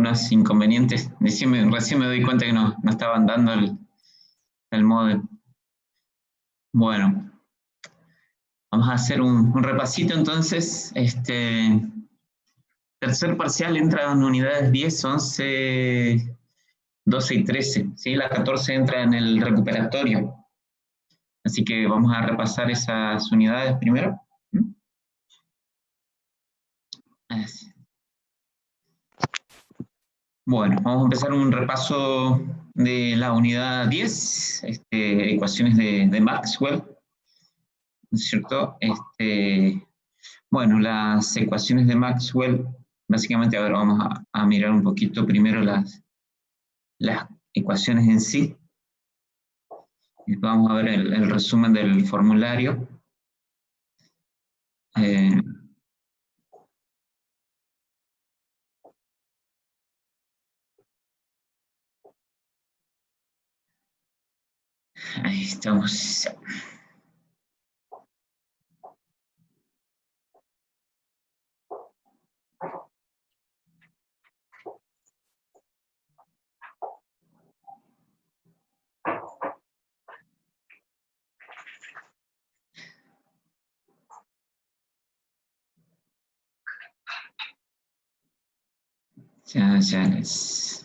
algunos inconvenientes. Recién me doy cuenta que no estaban dando el módem. Bueno, vamos a hacer un repasito entonces. Tercer parcial entra en unidades 10, 11, 12 y 13. ¿Sí? La 14 entra en el recuperatorio. Así que vamos a repasar esas unidades primero. Así. Bueno, vamos a empezar un repaso de la unidad 10, ecuaciones de Maxwell, ¿no es cierto? Bueno, las ecuaciones de Maxwell, básicamente, a ver, vamos a mirar un poquito primero las ecuaciones en sí. Después vamos a ver el resumen del formulario. Ahí estamos. Ya les...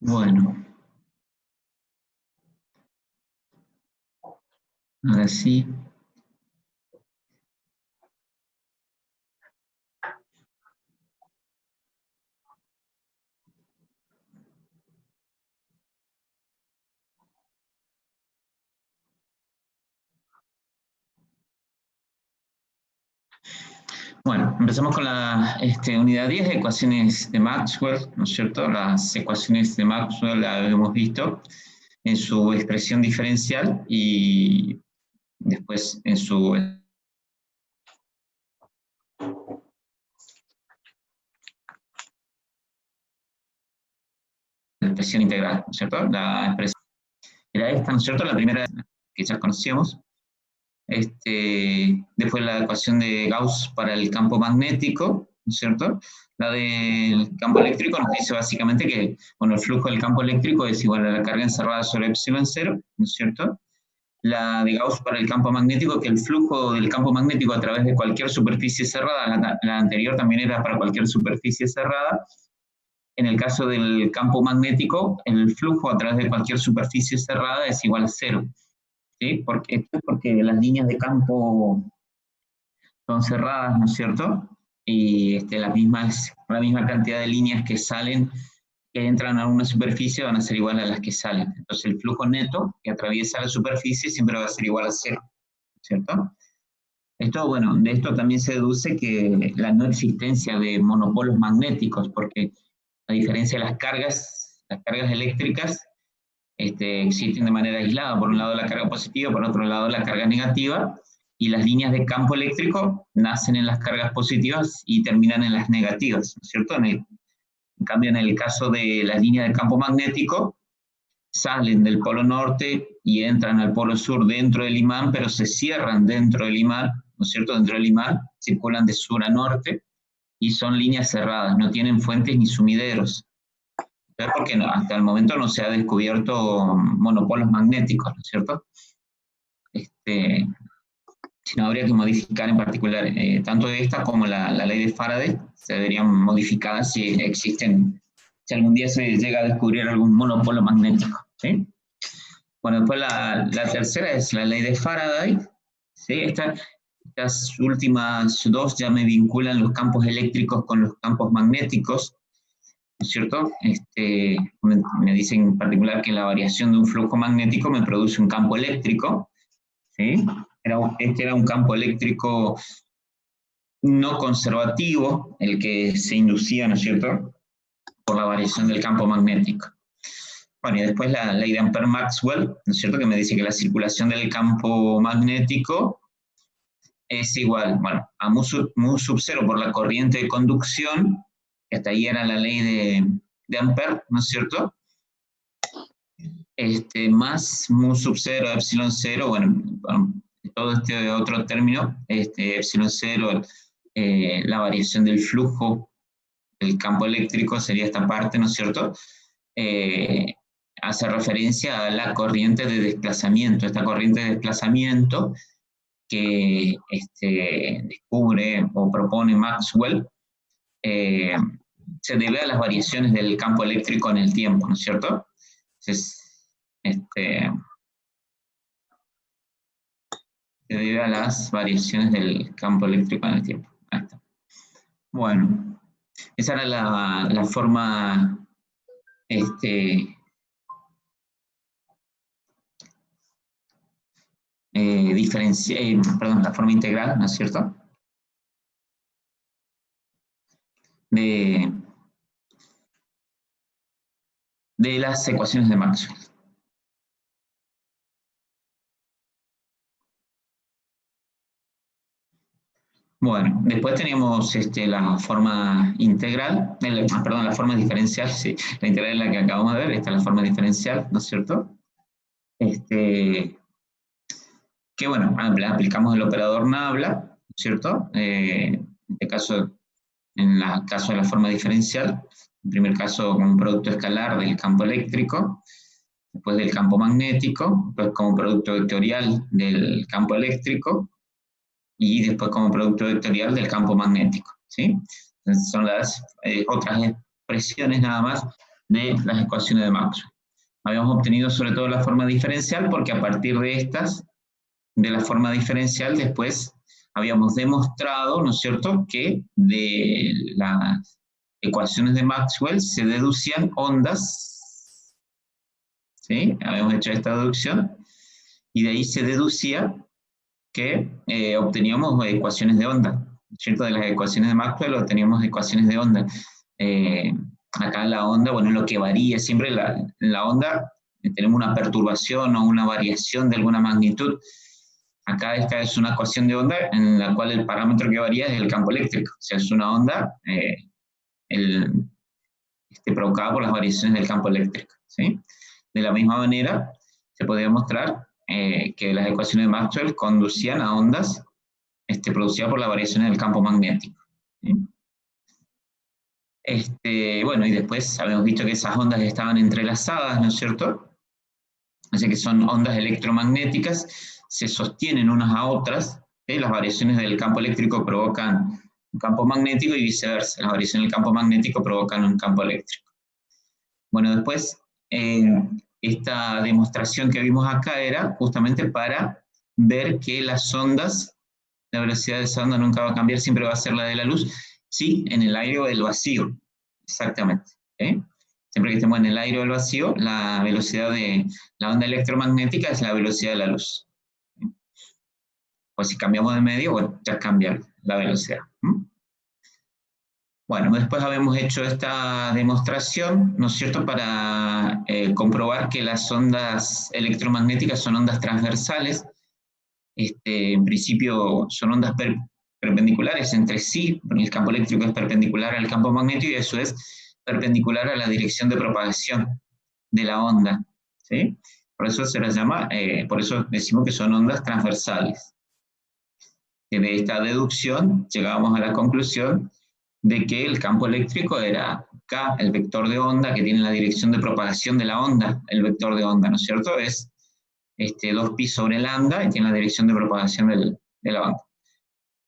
Bueno. Ahora sí. Bueno, empezamos con la unidad 10, ecuaciones de Maxwell, ¿no es cierto? Las ecuaciones de Maxwell las hemos visto en su expresión diferencial y después en su expresión integral, ¿no es cierto? La expresión era esta, ¿no es cierto? La primera que ya conocíamos. Después la ecuación de Gauss para el campo magnético, ¿no es cierto? La del campo eléctrico nos dice básicamente que, bueno, el flujo del campo eléctrico es igual a la carga encerrada sobre epsilon 0, ¿no es cierto? La de Gauss para el campo magnético, que el flujo del campo magnético a través de cualquier superficie cerrada, la anterior también era para cualquier superficie cerrada. En el caso del campo magnético, el flujo a través de cualquier superficie cerrada es igual a 0. ¿Sí? Esto es porque las líneas de campo son cerradas, ¿no es cierto? Y la misma cantidad de líneas que salen, que entran a una superficie, van a ser igual a las que salen. Entonces el flujo neto que atraviesa la superficie siempre va a ser igual a 0, ¿cierto? Esto, bueno, de esto también se deduce que la no existencia de monopolos magnéticos, porque a diferencia de las cargas eléctricas, existen de manera aislada, por un lado la carga positiva, por otro lado la carga negativa, y las líneas de campo eléctrico nacen en las cargas positivas y terminan en las negativas, ¿no es cierto? En cambio, en el caso de las líneas de campo magnético, salen del polo norte y entran al polo sur dentro del imán, pero se cierran dentro del imán, ¿no es cierto? Dentro del imán, circulan de sur a norte y son líneas cerradas, no tienen fuentes ni sumideros. Porque hasta el momento no se ha descubierto monopolos magnéticos, ¿no es cierto? Sino habría que modificar en particular, tanto esta como la ley de Faraday, se deberían modificar si algún día se llega a descubrir algún monopolo magnético, ¿sí? Bueno, después la tercera es la ley de Faraday, ¿sí? Esta Las últimas dos ya me vinculan los campos eléctricos con los campos magnéticos, ¿no es cierto? Me dicen en particular que la variación de un flujo magnético me produce un campo eléctrico, ¿sí? Este era un campo eléctrico no conservativo, el que se inducía, ¿no es cierto?, por la variación del campo magnético. Bueno, y después la ley de Ampère-Maxwell, ¿no es cierto?, que me dice que la circulación del campo magnético es igual, bueno, a mu sub 0 por la corriente de conducción, que hasta ahí era la ley de Ampère, ¿no es cierto?, más mu sub 0, epsilon 0, bueno, todo este otro término, epsilon 0, la variación del flujo del campo eléctrico sería esta parte, ¿no es cierto?, hace referencia a la corriente de desplazamiento. Esta corriente de desplazamiento que descubre o propone Maxwell se debe a las variaciones del campo eléctrico en el tiempo, ¿no es cierto? Entonces, se debe a las variaciones del campo eléctrico en el tiempo. Ahí está. Bueno, esa era la forma la forma integral, ¿no es cierto?, de las ecuaciones de Maxwell. Bueno, después tenemos la forma integral, perdón, la forma diferencial, sí, la integral es la que acabamos de ver, esta es la forma diferencial, ¿no es cierto? Que bueno, aplicamos el operador nabla, ¿no es cierto? En este caso, en el caso de la forma diferencial, en primer caso como un producto escalar del campo eléctrico, después del campo magnético, después como producto vectorial del campo eléctrico, y después como producto vectorial del campo magnético, ¿sí? Entonces son las otras expresiones nada más de las ecuaciones de Maxwell. Habíamos obtenido sobre todo la forma diferencial porque a partir de estas, de la forma diferencial, después habíamos demostrado, ¿no es cierto?, que de las ecuaciones de Maxwell se deducían ondas, ¿sí? Habíamos hecho esta deducción y de ahí se deducía que obteníamos ecuaciones de onda, ¿cierto? De las ecuaciones de Maxwell obteníamos ecuaciones de onda. Acá la onda, bueno, lo que varía siempre la onda, tenemos una perturbación o una variación de alguna magnitud. Acá esta es una ecuación de onda en la cual el parámetro que varía es el campo eléctrico. O sea, es una onda provocada por las variaciones del campo eléctrico, ¿sí? De la misma manera, se podría mostrar que las ecuaciones de Maxwell conducían a ondas producidas por las variaciones del campo magnético, ¿sí? Bueno, y después habíamos visto que esas ondas estaban entrelazadas, ¿no es cierto? Así que son ondas electromagnéticas, se sostienen unas a otras, ¿sí? Las variaciones del campo eléctrico provocan un campo magnético y viceversa, las variaciones del campo magnético provocan un campo eléctrico. Bueno, después, esta demostración que vimos acá era justamente para ver que las ondas, la velocidad de esa onda nunca va a cambiar, siempre va a ser la de la luz, sí, en el aire o el vacío, exactamente. Siempre que estemos en el aire o el vacío, la velocidad de la onda electromagnética es la velocidad de la luz. Pues si cambiamos de medio, bueno, ya cambia la velocidad. Bueno, después habíamos hecho esta demostración, ¿no es cierto?, para comprobar que las ondas electromagnéticas son ondas transversales. En principio son ondas perpendiculares entre sí, el campo eléctrico es perpendicular al campo magnético y eso es perpendicular a la dirección de propagación de la onda, ¿sí? Por eso se las llama, por eso decimos que son ondas transversales. De esta deducción llegábamos a la conclusión de que el campo eléctrico era K, el vector de onda, que tiene la dirección de propagación de la onda, el vector de onda, ¿no es cierto? Es 2pi sobre lambda y tiene la dirección de propagación de la onda.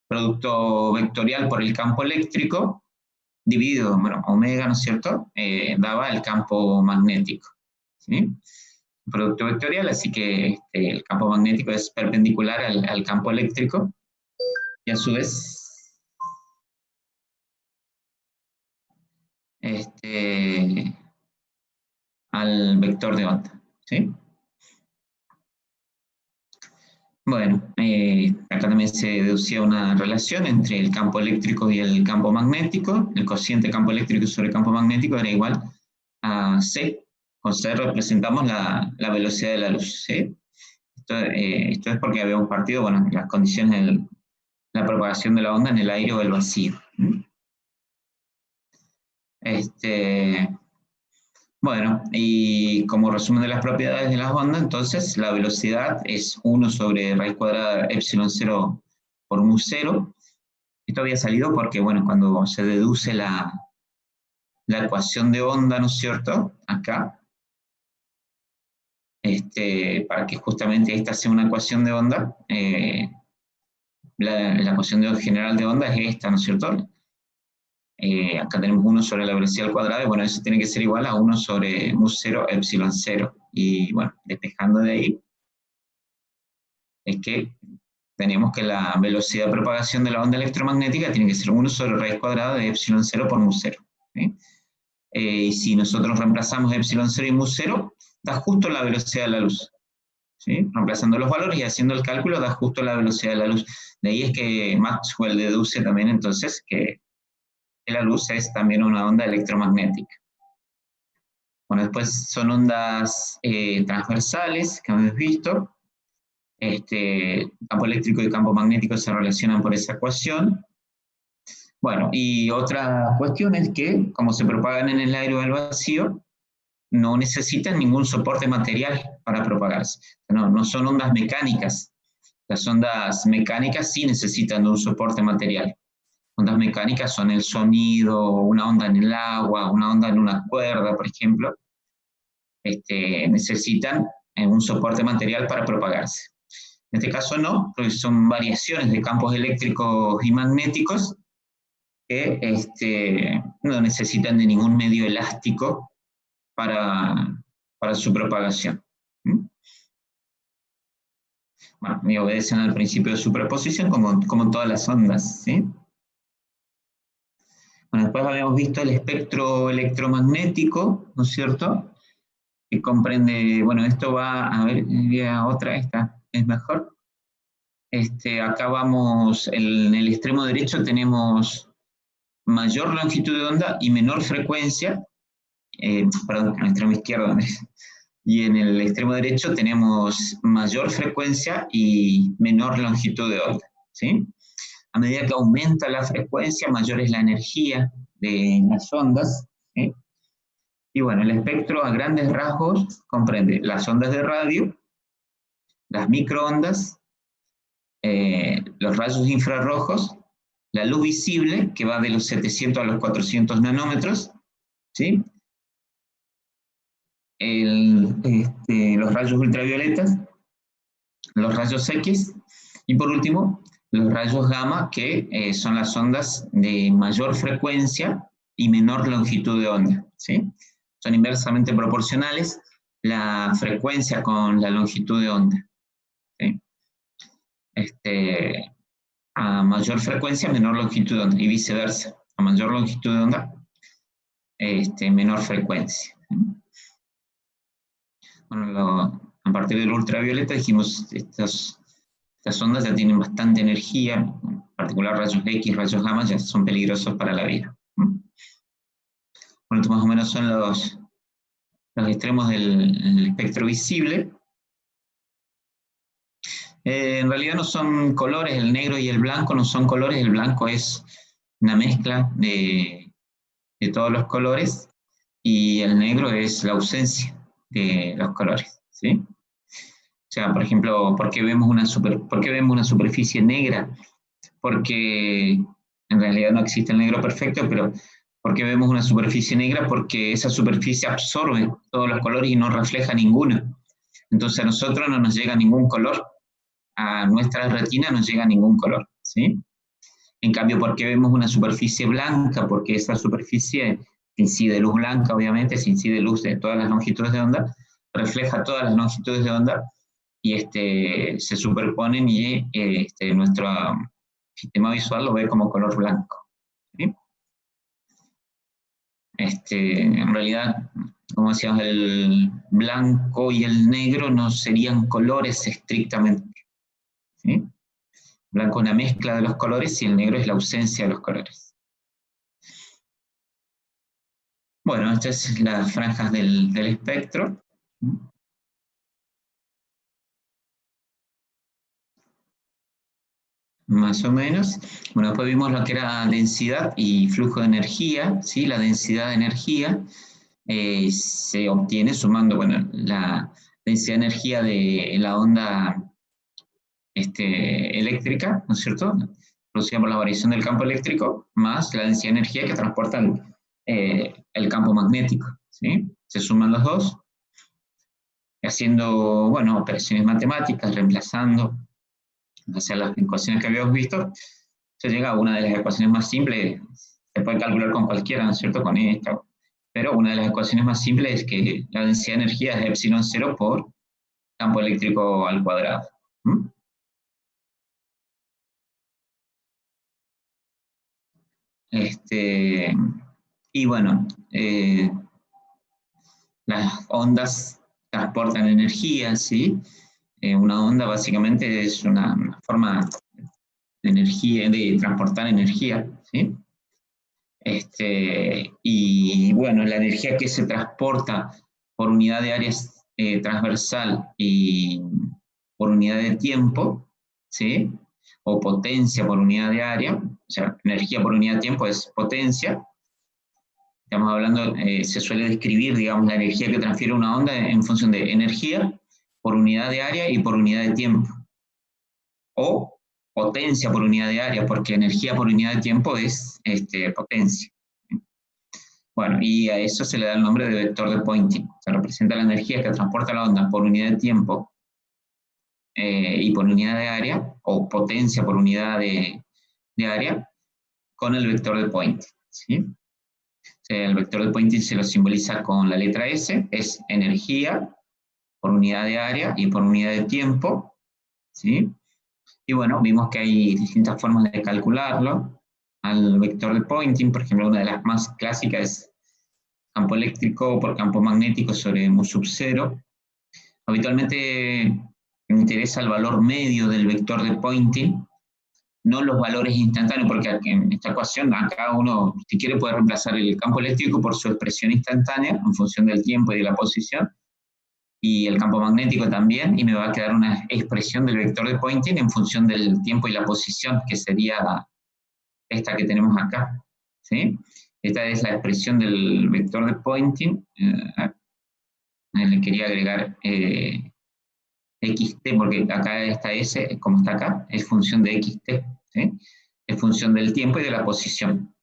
Producto vectorial por el campo eléctrico, dividido, bueno, omega, ¿no es cierto?, daba el campo magnético, ¿sí? Producto vectorial, así que el campo magnético es perpendicular al campo eléctrico. y a su vez al vector de onda, ¿sí? Bueno, acá también se deducía una relación entre el campo eléctrico y el campo magnético. El cociente campo eléctrico sobre el campo magnético era igual a C. Con C representamos la velocidad de la luz, ¿sí? Esto es porque habíamos partido, bueno, las condiciones de la propagación de la onda en el aire o el vacío. Bueno, y como resumen de las propiedades de las ondas, entonces la velocidad es 1 sobre raíz cuadrada epsilon 0 por mu 0. Esto había salido porque, bueno, cuando se deduce la ecuación de onda, ¿no es cierto? Acá, para que justamente esta sea una ecuación de onda, la ecuación general de onda es esta, ¿no es cierto? Acá tenemos 1 sobre la velocidad al cuadrado, y bueno, eso tiene que ser igual a 1 sobre mu 0 epsilon 0. Y bueno, despejando de ahí, es que tenemos que la velocidad de propagación de la onda electromagnética tiene que ser 1 sobre raíz cuadrada de epsilon 0 por mu 0. ¿Sí? Y si nosotros reemplazamos epsilon 0 y mu 0, da justo la velocidad de la luz. ¿Sí? Reemplazando los valores y haciendo el cálculo da justo la velocidad de la luz. De ahí es que Maxwell deduce también entonces que la luz es también una onda electromagnética. Bueno, después son ondas transversales que hemos visto. Campo eléctrico y campo magnético se relacionan por esa ecuación. Bueno, y otra cuestión es que, como se propagan en el aire o el vacío, no necesitan ningún soporte material para propagarse. No son ondas mecánicas. Las ondas mecánicas sí necesitan de un soporte material. Ondas mecánicas son el sonido, una onda en el agua, una onda en una cuerda, por ejemplo. Necesitan un soporte material para propagarse. En este caso no, porque son variaciones de campos eléctricos y magnéticos que no necesitan de ningún medio elástico para su propagación. Bueno, y obedecen al principio de superposición como todas las ondas, ¿sí? Bueno, después habíamos visto el espectro electromagnético, ¿no es cierto? Que comprende, bueno, esto va, a ver, otra, esta es mejor. Acá vamos, en el extremo derecho tenemos mayor longitud de onda y menor frecuencia, perdón, en el extremo izquierdo, y en el extremo derecho tenemos mayor frecuencia y menor longitud de onda, ¿sí? A medida que aumenta la frecuencia, mayor es la energía de las ondas, ¿sí? Y bueno, el espectro a grandes rasgos comprende las ondas de radio, las microondas, los rayos infrarrojos, la luz visible, que va de los 700 a los 400 nanómetros, ¿sí? Los rayos ultravioletas, los rayos X, y por último, los rayos gamma, que son las ondas de mayor frecuencia y menor longitud de onda, ¿sí? Son inversamente proporcionales la frecuencia con la longitud de onda, ¿sí? A mayor frecuencia, menor longitud de onda, y viceversa. A mayor longitud de onda, menor frecuencia. Bueno, a partir del ultravioleta dijimos estas ondas ya tienen bastante energía, en particular rayos X, rayos gamma, ya son peligrosos para la vida. Bueno, estos más o menos son los extremos del espectro visible. En realidad no son colores, el negro y el blanco no son colores, el blanco es una mezcla de todos los colores y el negro es la ausencia de los colores, ¿sí? O sea, por ejemplo, ¿por qué vemos una superficie negra? Porque en realidad no existe el negro perfecto, pero ¿por qué vemos una superficie negra? Porque esa superficie absorbe todos los colores y no refleja ninguno. Entonces a nosotros no nos llega ningún color, a nuestra retina no llega ningún color, ¿sí? En cambio, ¿por qué vemos una superficie blanca? Porque esa superficie incide luz blanca, obviamente, se incide luz de todas las longitudes de onda, refleja todas las longitudes de onda y se superponen y nuestra sistema visual lo ve como color blanco. ¿Sí? En realidad, como decíamos, el blanco y el negro no serían colores estrictamente. ¿Sí? Blanco es una mezcla de los colores y el negro es la ausencia de los colores. Bueno, estas son las franjas del espectro. Más o menos. Bueno, después vimos lo que era densidad y flujo de energía, ¿sí? La densidad de energía se obtiene sumando, bueno, la densidad de energía de la onda eléctrica, ¿no es cierto? Producida por la variación del campo eléctrico, más la densidad de energía que transporta el campo magnético, ¿sí? Se suman los dos, haciendo, bueno, operaciones matemáticas, reemplazando hacia las ecuaciones que habíamos visto, se llega a una de las ecuaciones más simples, se puede calcular con cualquiera, ¿no es cierto?, con esta, pero una de las ecuaciones más simples es que la densidad de energía es epsilon 0 por campo eléctrico al cuadrado. ¿Mm? Y bueno, las ondas transportan energía, ¿sí? Una onda básicamente es una forma de energía, de transportar energía, ¿sí? Y bueno, la energía que se transporta por unidad de área transversal y por unidad de tiempo, ¿sí? O potencia por unidad de área, o sea, energía por unidad de tiempo es potencia. Estamos hablando, se suele describir, digamos, la energía que transfiere una onda en función de energía por unidad de área y por unidad de tiempo. O potencia por unidad de área, porque energía por unidad de tiempo es potencia. Bueno, y a eso se le da el nombre de vector de Poynting. Se representa la energía que transporta la onda por unidad de tiempo y por unidad de área, o potencia por unidad de área, con el vector de Poynting. ¿Sí? O sea, el vector de Poynting se lo simboliza con la letra S, es energía por unidad de área y por unidad de tiempo. ¿Sí? Y bueno, vimos que hay distintas formas de calcularlo. Al vector de Poynting, por ejemplo, una de las más clásicas es campo eléctrico por campo magnético sobre mu sub 0. Habitualmente me interesa el valor medio del vector de Poynting, no los valores instantáneos, porque en esta ecuación acá uno, si quiere, puede reemplazar el campo eléctrico por su expresión instantánea en función del tiempo y de la posición, y el campo magnético también, y me va a quedar una expresión del vector de Poynting en función del tiempo y la posición, que sería esta que tenemos acá, ¿sí? Esta es la expresión del vector de Poynting. Le quería agregar xt, porque acá esta s, como está acá, es función de xt, ¿sí? Es función del tiempo y de la posición.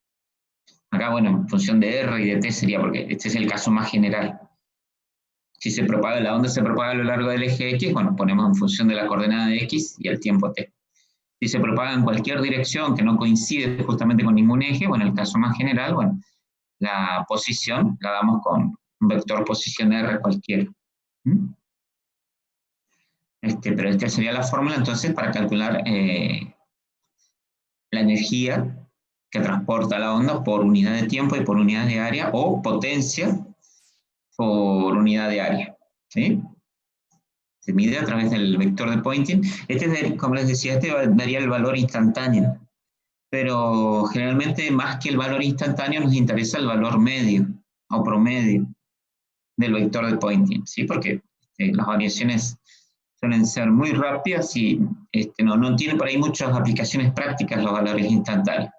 Acá, bueno, en función de r y de t sería, porque este es el caso más general. Si se propaga, la onda se propaga a lo largo del eje x, bueno, ponemos en función de la coordenada de x y el tiempo t. Si se propaga en cualquier dirección que no coincide justamente con ningún eje, bueno, el caso más general, bueno, la posición la damos con un vector posición r cualquiera. ¿Mm? Pero esta sería la fórmula entonces para calcular la energía que transporta la onda por unidad de tiempo y por unidad de área, o potencia por unidad de área. ¿Sí? Se mide a través del vector de Poynting. Como les decía, daría el valor instantáneo, pero generalmente más que el valor instantáneo nos interesa el valor medio o promedio del vector de Poynting, ¿sí? Porque las variaciones suelen ser muy rápidas y no tienen por ahí muchas aplicaciones prácticas los valores instantáneos.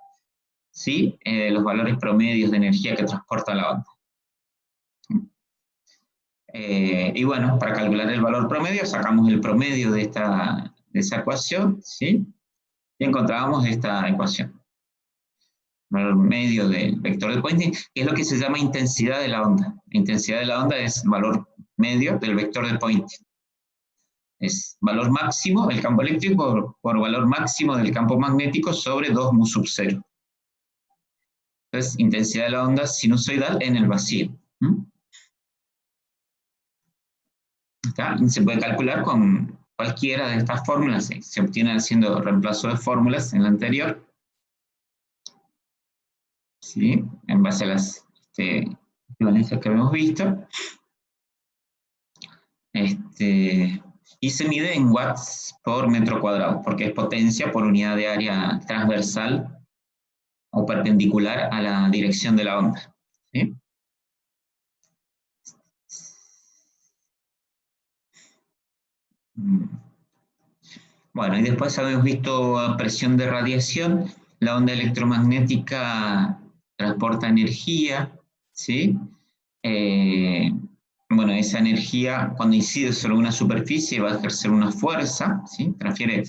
¿Sí? Los valores promedios de energía que transporta la onda. Y bueno, para calcular el valor promedio, sacamos el promedio de esa ecuación, ¿sí? Y encontrábamos esta ecuación. El valor medio del vector de Poynting, que es lo que se llama intensidad de la onda. La intensidad de la onda es el valor medio del vector de Poynting. Es valor máximo del campo eléctrico por valor máximo del campo magnético sobre 2 mu sub 0. Entonces, intensidad de la onda sinusoidal en el vacío. ¿Está? Se puede calcular con cualquiera de estas fórmulas se obtiene haciendo reemplazo de fórmulas en la anterior, ¿sí? En base a las equivalencias que habíamos visto. Y se mide en watts por metro cuadrado, porque es potencia por unidad de área transversal o perpendicular a la dirección de la onda, ¿sí? Bueno, y después habíamos visto presión de radiación. La onda electromagnética transporta energía, ¿sí? Bueno, esa energía, cuando incide sobre una superficie, va a ejercer una fuerza, ¿sí? Transfiere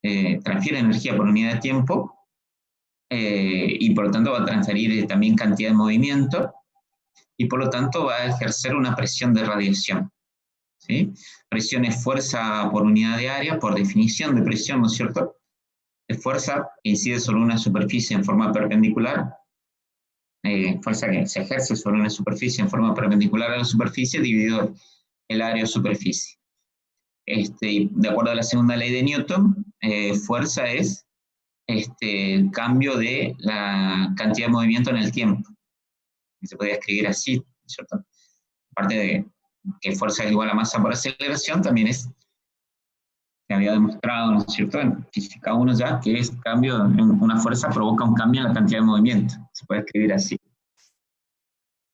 energía por unidad de tiempo, y por lo tanto va a transferir también cantidad de movimiento, y por lo tanto va a ejercer una presión de radiación, ¿sí? Presión es fuerza por unidad de área, por definición de presión, ¿no es cierto? Es fuerza que incide sobre una superficie en forma perpendicular, fuerza que se ejerce sobre una superficie en forma perpendicular a la superficie dividido el área o superficie. De acuerdo a la segunda ley de Newton, fuerza es el cambio de la cantidad de movimiento en el tiempo. Se podría escribir así, ¿cierto? Aparte de que fuerza es igual a masa por aceleración, también se había demostrado, ¿no es cierto?, en física 1 ya, que es cambio en una fuerza provoca un cambio en la cantidad de movimiento. Se puede escribir así.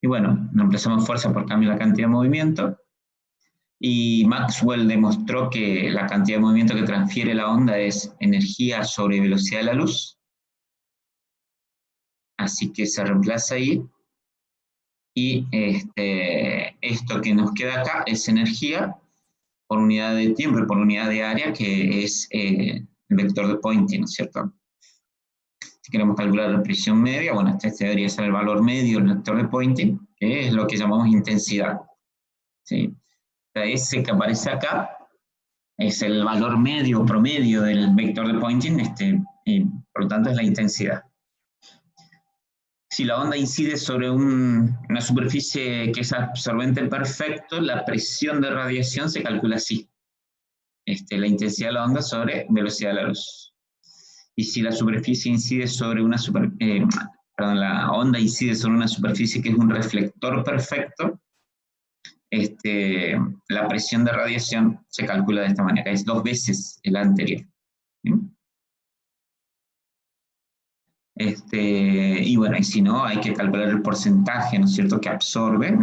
Y bueno, reemplazamos fuerza por cambio en la cantidad de movimiento. Y Maxwell demostró que la cantidad de movimiento que transfiere la onda es energía sobre velocidad de la luz. Así que se reemplaza ahí. Y esto que nos queda acá es energía por unidad de tiempo y por unidad de área, que es el vector de Poynting, ¿no es cierto? Si queremos calcular la presión media, bueno, este debería ser el valor medio del vector de Poynting, que es lo que llamamos intensidad, ¿sí? La S que aparece acá es el valor medio, promedio del vector de Poynting, y por lo tanto es la intensidad. Si la onda incide sobre una superficie que es absorbente perfecto, la presión de radiación se calcula así. La intensidad de la onda sobre velocidad de la luz. Y si la superficie incide sobre la onda incide sobre una superficie que es un reflector perfecto, la presión de radiación se calcula de esta manera, es 2 veces la anterior. ¿Sí? Y bueno, y si no, hay que calcular el porcentaje, ¿no es cierto?, que absorbe,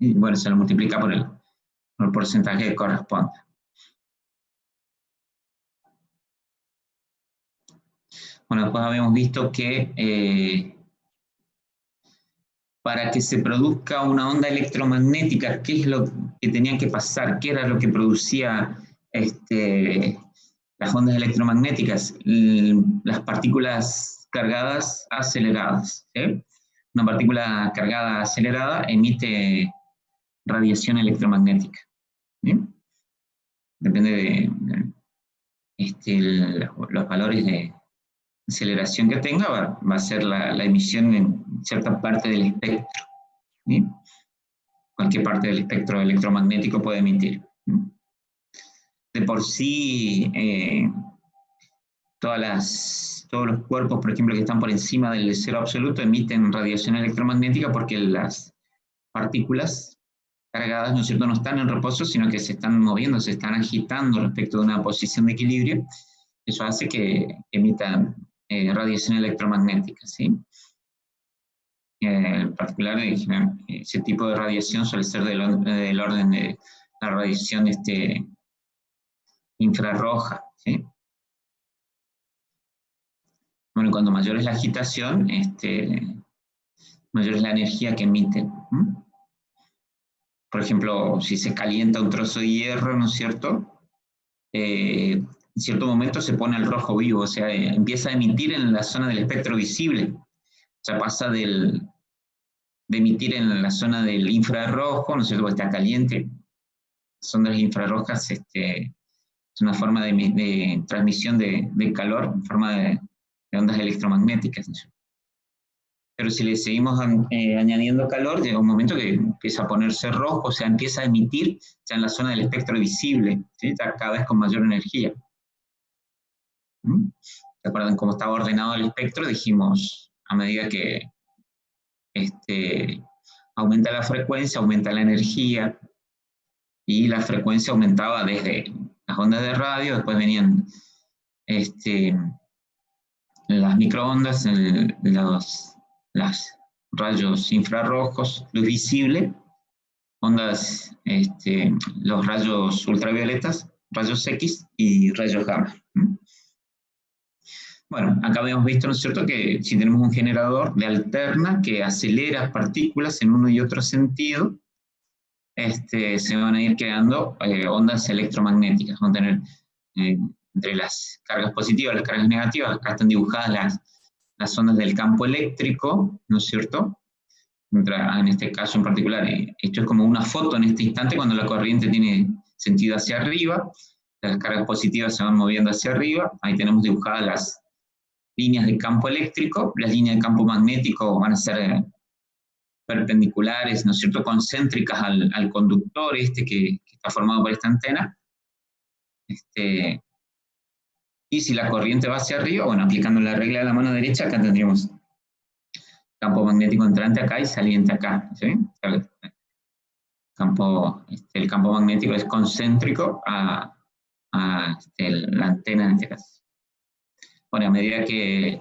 y bueno, se lo multiplica por el porcentaje que corresponde. Bueno, después habíamos visto que para que se produzca una onda electromagnética, ¿qué es lo que tenía que pasar? ¿Qué era lo que producía las ondas electromagnéticas? Las partículas cargadas aceleradas, ¿sí? Una partícula cargada acelerada emite radiación electromagnética, ¿sí? Depende de los valores de aceleración que tenga, va a ser la emisión en cierta parte del espectro, ¿sí? Cualquier parte del espectro electromagnético puede emitir. De por sí, todos los cuerpos, por ejemplo, que están por encima del cero absoluto, emiten radiación electromagnética porque las partículas cargadas, ¿no es cierto?, no están en reposo, sino que se están moviendo, se están agitando respecto de una posición de equilibrio. Eso hace que emitan radiación electromagnética, ¿sí? En particular, ese tipo de radiación suele ser del orden de la radiación infrarroja, ¿sí? Bueno, cuando mayor es la agitación, mayor es la energía que emite. Por ejemplo, si se calienta un trozo de hierro, ¿no es cierto?, en cierto momento se pone al rojo vivo, o sea, empieza a emitir en la zona del espectro visible. O sea, pasa de emitir en la zona del infrarrojo, ¿no es cierto?, porque está caliente. Son ondas infrarrojas, es una forma de transmisión de calor en forma de ondas electromagnéticas, ¿no? Pero si le seguimos añadiendo calor, llega un momento que empieza a ponerse rojo, o sea, empieza a emitir ya en la zona del espectro visible, ¿sí? Ya cada vez con mayor energía. ¿Mm? ¿Se acuerdan cómo estaba ordenado el espectro? Dijimos, a medida que aumenta la frecuencia, aumenta la energía, y la frecuencia aumentaba desde las ondas de radio, después venían las microondas, los rayos infrarrojos, luz visible, ondas, los rayos ultravioletas, rayos X y rayos gamma. Bueno, acá habíamos visto, ¿no es cierto?, que si tenemos un generador de alterna que acelera partículas en uno y otro sentido, se van a ir creando ondas electromagnéticas. Vamos a tener entre las cargas positivas y las cargas negativas, acá están dibujadas las ondas del campo eléctrico, ¿no es cierto? En este caso en particular, esto es como una foto en este instante cuando la corriente tiene sentido hacia arriba, las cargas positivas se van moviendo hacia arriba, ahí tenemos dibujadas las líneas de campo eléctrico, las líneas de campo magnético van a ser perpendiculares, ¿no es cierto?, concéntricas al conductor que está formado por esta antena. Y si la corriente va hacia arriba, bueno, aplicando la regla de la mano derecha, acá tendríamos campo magnético entrante acá y saliente acá, ¿sí? El campo magnético es concéntrico a la antena en este caso. Bueno, a medida que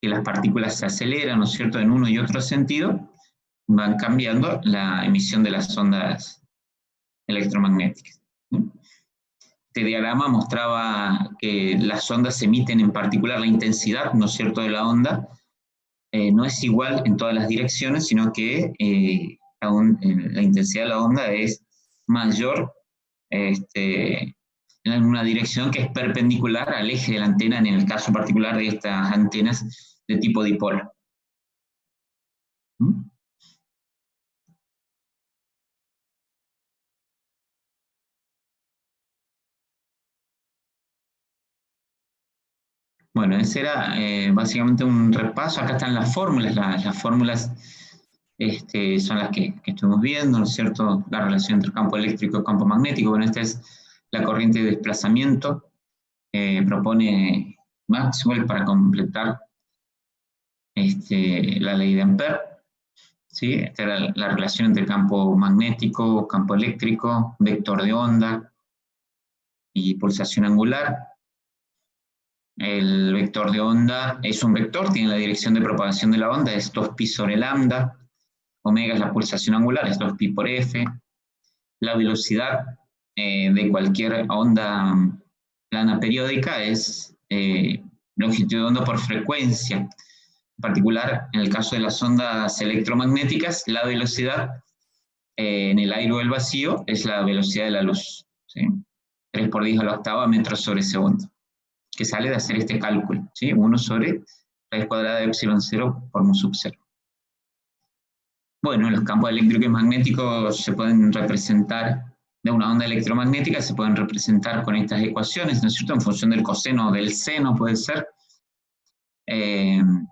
las partículas se aceleran, ¿no es cierto?, en uno y otro sentido, van cambiando la emisión de las ondas electromagnéticas. Este diagrama mostraba que las ondas se emiten, en particular la intensidad, ¿no es cierto?, de la onda, no es igual en todas las direcciones, sino que la intensidad de la onda es mayor en una dirección que es perpendicular al eje de la antena, en el caso particular de estas antenas de tipo dipolar. ¿Mm? Bueno, ese era básicamente un repaso. Acá están las fórmulas. Las fórmulas son las que estuvimos viendo, ¿no es cierto? La relación entre campo eléctrico y campo magnético. Bueno, esta es la corriente de desplazamiento. Propone Maxwell para completar la ley de Ampère. ¿Sí? Esta era la relación entre campo magnético, campo eléctrico, vector de onda y pulsación angular. El vector de onda es un vector, tiene la dirección de propagación de la onda, es 2pi sobre lambda. Omega es la pulsación angular, es 2pi por f. La velocidad de cualquier onda plana periódica es longitud de onda por frecuencia. En particular, en el caso de las ondas electromagnéticas, la velocidad en el aire o el vacío es la velocidad de la luz, ¿sí? 3 por 10 a la octava metros sobre segundo, que sale de hacer este cálculo, ¿sí? 1 sobre raíz cuadrada de epsilon 0 por mu sub 0. Bueno, los campos eléctricos y magnéticos se pueden representar, de una onda electromagnética se pueden representar con estas ecuaciones, ¿no es cierto?, en función del coseno o del seno, puede ser. En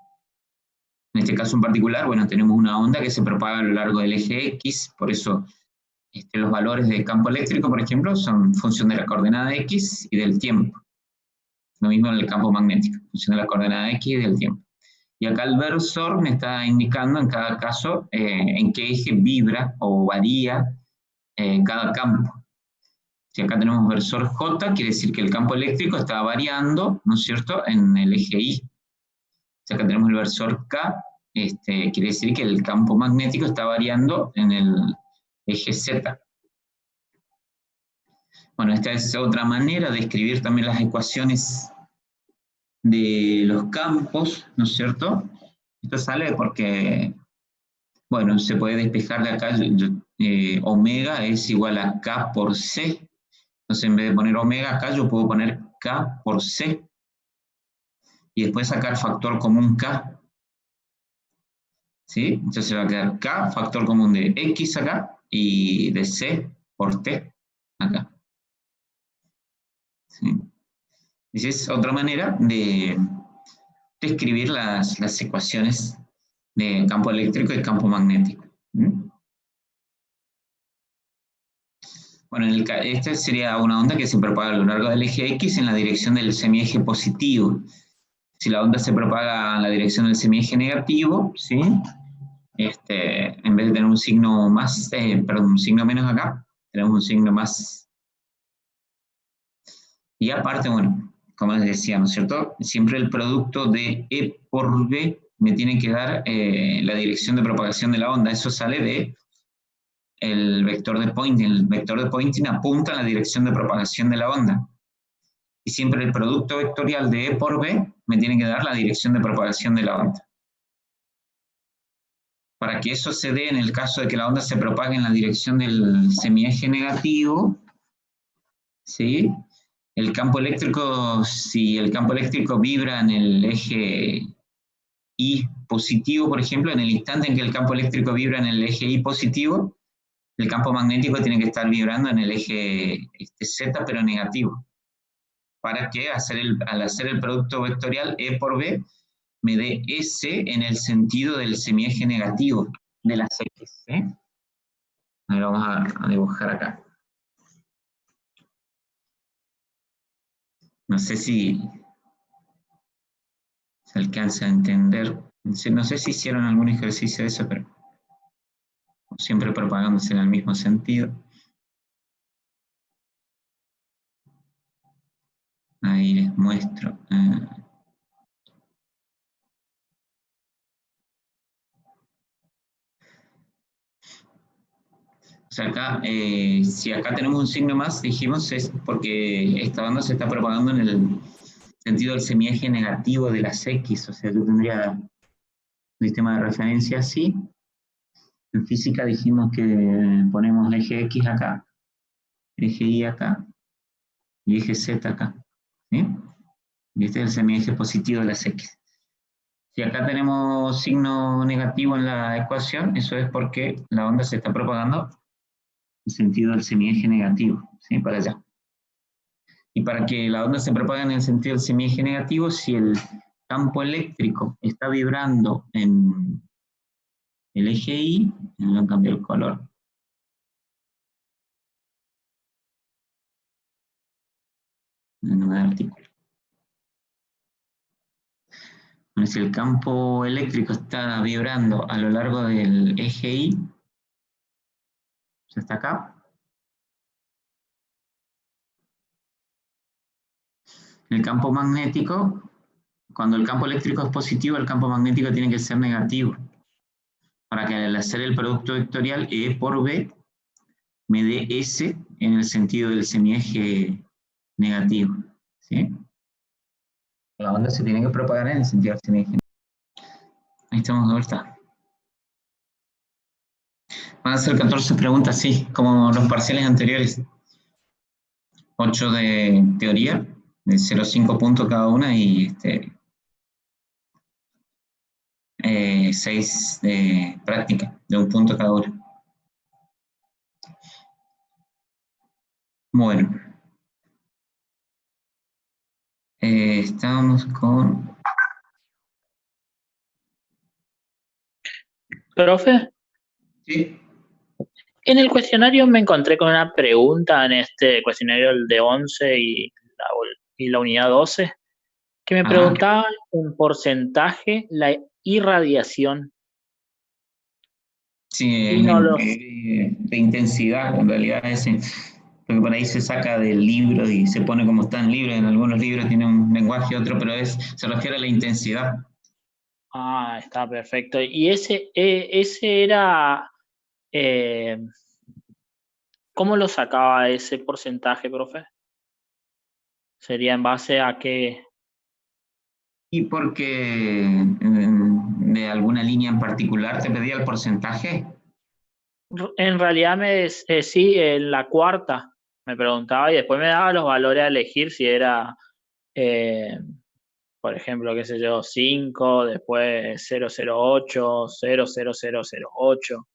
este caso en particular, bueno, tenemos una onda que se propaga a lo largo del eje X, por eso los valores de campo eléctrico, por ejemplo, son función de la coordenada X y del tiempo. Lo mismo en el campo magnético, función de la coordenada X y del tiempo. Y acá el versor me está indicando en cada caso en qué eje vibra o varía cada campo. Si acá tenemos versor J, quiere decir que el campo eléctrico está variando, ¿no es cierto?, en el eje Y. Si acá tenemos el versor K, quiere decir que el campo magnético está variando en el eje Z. Bueno, esta es otra manera de escribir también las ecuaciones de los campos, ¿no es cierto? Esto sale porque, bueno, se puede despejar de acá, omega es igual a K por C. Entonces, en vez de poner omega acá, yo puedo poner K por C. Y después sacar factor común K. ¿Sí? Entonces va a quedar K, factor común de X acá, y de C por T acá. ¿Sí? Esa es otra manera de escribir las ecuaciones de campo eléctrico y campo magnético. Bueno, esta sería una onda que se propaga a lo largo del eje X en la dirección del semieje positivo. Si la onda se propaga en la dirección del semieje negativo, ¿sí? En vez de tener un signo más, perdón, un signo menos acá, tenemos un signo más. Y aparte, bueno, como les decía, ¿no es cierto? Siempre el producto de E por B me tiene que dar la dirección de propagación de la onda. Eso sale de el vector de Poynting. El vector de Poynting apunta a la dirección de propagación de la onda. Y siempre el producto vectorial de E por B me tiene que dar la dirección de propagación de la onda. Para que eso se dé en el caso de que la onda se propague en la dirección del semieje negativo, ¿sí? El campo eléctrico, si el campo eléctrico vibra en el eje Y positivo, por ejemplo, en el instante en que el campo eléctrico vibra en el eje Y positivo, el campo magnético tiene que estar vibrando en el eje Z, pero negativo. Para que al hacer el producto vectorial E por B, me dé S en el sentido del semieje negativo de las X. Ahí lo vamos a dibujar acá. No sé si se alcanza a entender. No sé si hicieron algún ejercicio de eso, pero siempre propagándose en el mismo sentido. Ahí les muestro. O sea, acá, si acá tenemos un signo más, dijimos, es porque esta onda se está propagando en el sentido del semieje negativo de las X. O sea, yo tendría un sistema de referencia así. En física dijimos que ponemos eje X acá, eje Y acá y eje Z acá. ¿Sí? Y este es el semieje positivo de las X. Si acá tenemos signo negativo en la ecuación, eso es porque la onda se está propagando en el sentido del semieje negativo, ¿sí? Para allá. Y para que la onda se propague en el sentido del semieje negativo, si el campo eléctrico está vibrando en el eje Y, no cambio el color. No me da artículo. Bueno, si el campo eléctrico está vibrando a lo largo del eje Y, hasta acá, el campo magnético, cuando el campo eléctrico es positivo, el campo magnético tiene que ser negativo. Para que al hacer el producto vectorial E por B me dé S en el sentido del semieje negativo. ¿Sí? La onda se tiene que propagar en el sentido del semieje negativo. Ahí estamos de vuelta. Van a ser 14 preguntas, sí, como los parciales anteriores. 8 de teoría, de 0,5 puntos cada una, y 6 de práctica, de 1 punto cada una. Bueno. Estábamos con... Profe, Sí. en el cuestionario me encontré con una pregunta en este cuestionario el de 11 y la unidad 12, que me preguntaba en porcentaje la irradiación. Sí, de intensidad, en realidad porque por ahí se saca del libro y se pone como está en libro. En algunos libros tiene un lenguaje y otro, pero se refiere a la intensidad. Ah, está perfecto. Y ese era... ¿cómo lo sacaba ese porcentaje, profe? ¿Sería en base a qué? ¿Y porque de alguna línea en particular te pedía el porcentaje? En realidad sí, en la cuarta me preguntaba y después me daba los valores a elegir si era, por ejemplo, qué sé yo, 5, después 008, 00008.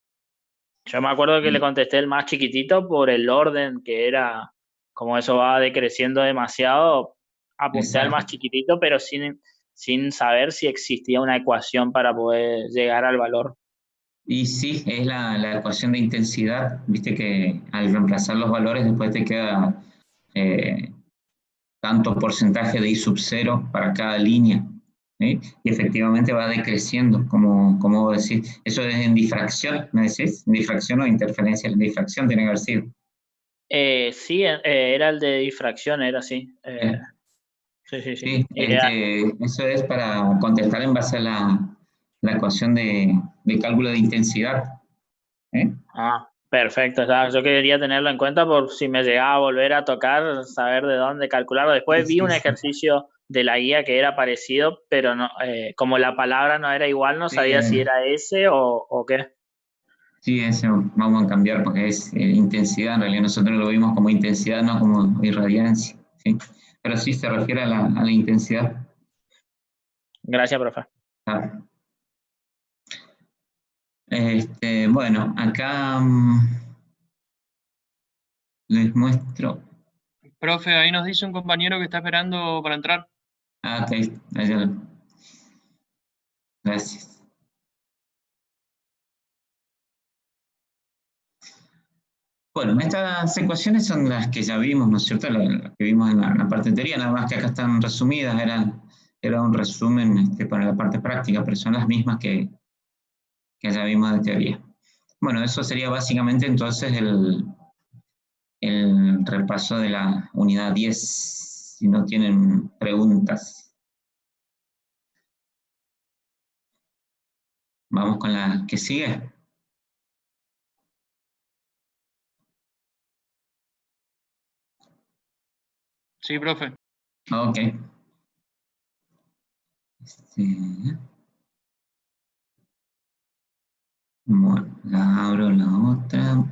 Yo me acuerdo que le contesté el más chiquitito por el orden que era, como eso va decreciendo demasiado, apunté al más chiquitito, pero sin sin saber si existía una ecuación para poder llegar al valor. Y sí, es la ecuación de intensidad, viste que al reemplazar los valores después te queda tanto porcentaje de I sub 0 para cada línea, ¿sí? Y efectivamente va decreciendo, como vos decís. Eso es en difracción, ¿me decís? ¿Difracción o interferencia? En difracción tiene que haber sido. Sí, era el de difracción, era así. Sí. Sí, eso es para contestar en base a la ecuación de cálculo de intensidad. Perfecto. Yo quería tenerlo en cuenta por si me llegaba a volver a tocar, saber de dónde calcularlo. Después vi un ejercicio de la guía que era parecido, pero no, como la palabra no era igual, no sabía si era ese o qué. Sí, eso vamos a cambiar porque es intensidad. En realidad nosotros lo vimos como intensidad, no como irradiancia, ¿sí? Pero sí se refiere a la intensidad. Gracias, profe. Bueno, acá les muestro. Profe, ahí nos dice un compañero que está esperando para entrar. Ok, allá. Gracias. Bueno, estas ecuaciones son las que ya vimos, ¿no es cierto? Las que vimos en la parte de teoría, nada más que acá están resumidas, era un resumen para la parte práctica, pero son las mismas que ya vimos de teoría. Bueno, eso sería básicamente entonces el repaso de la unidad 10, si no tienen preguntas. Vamos con la que sigue. Sí, profe. Ok. Bueno, la abro la otra.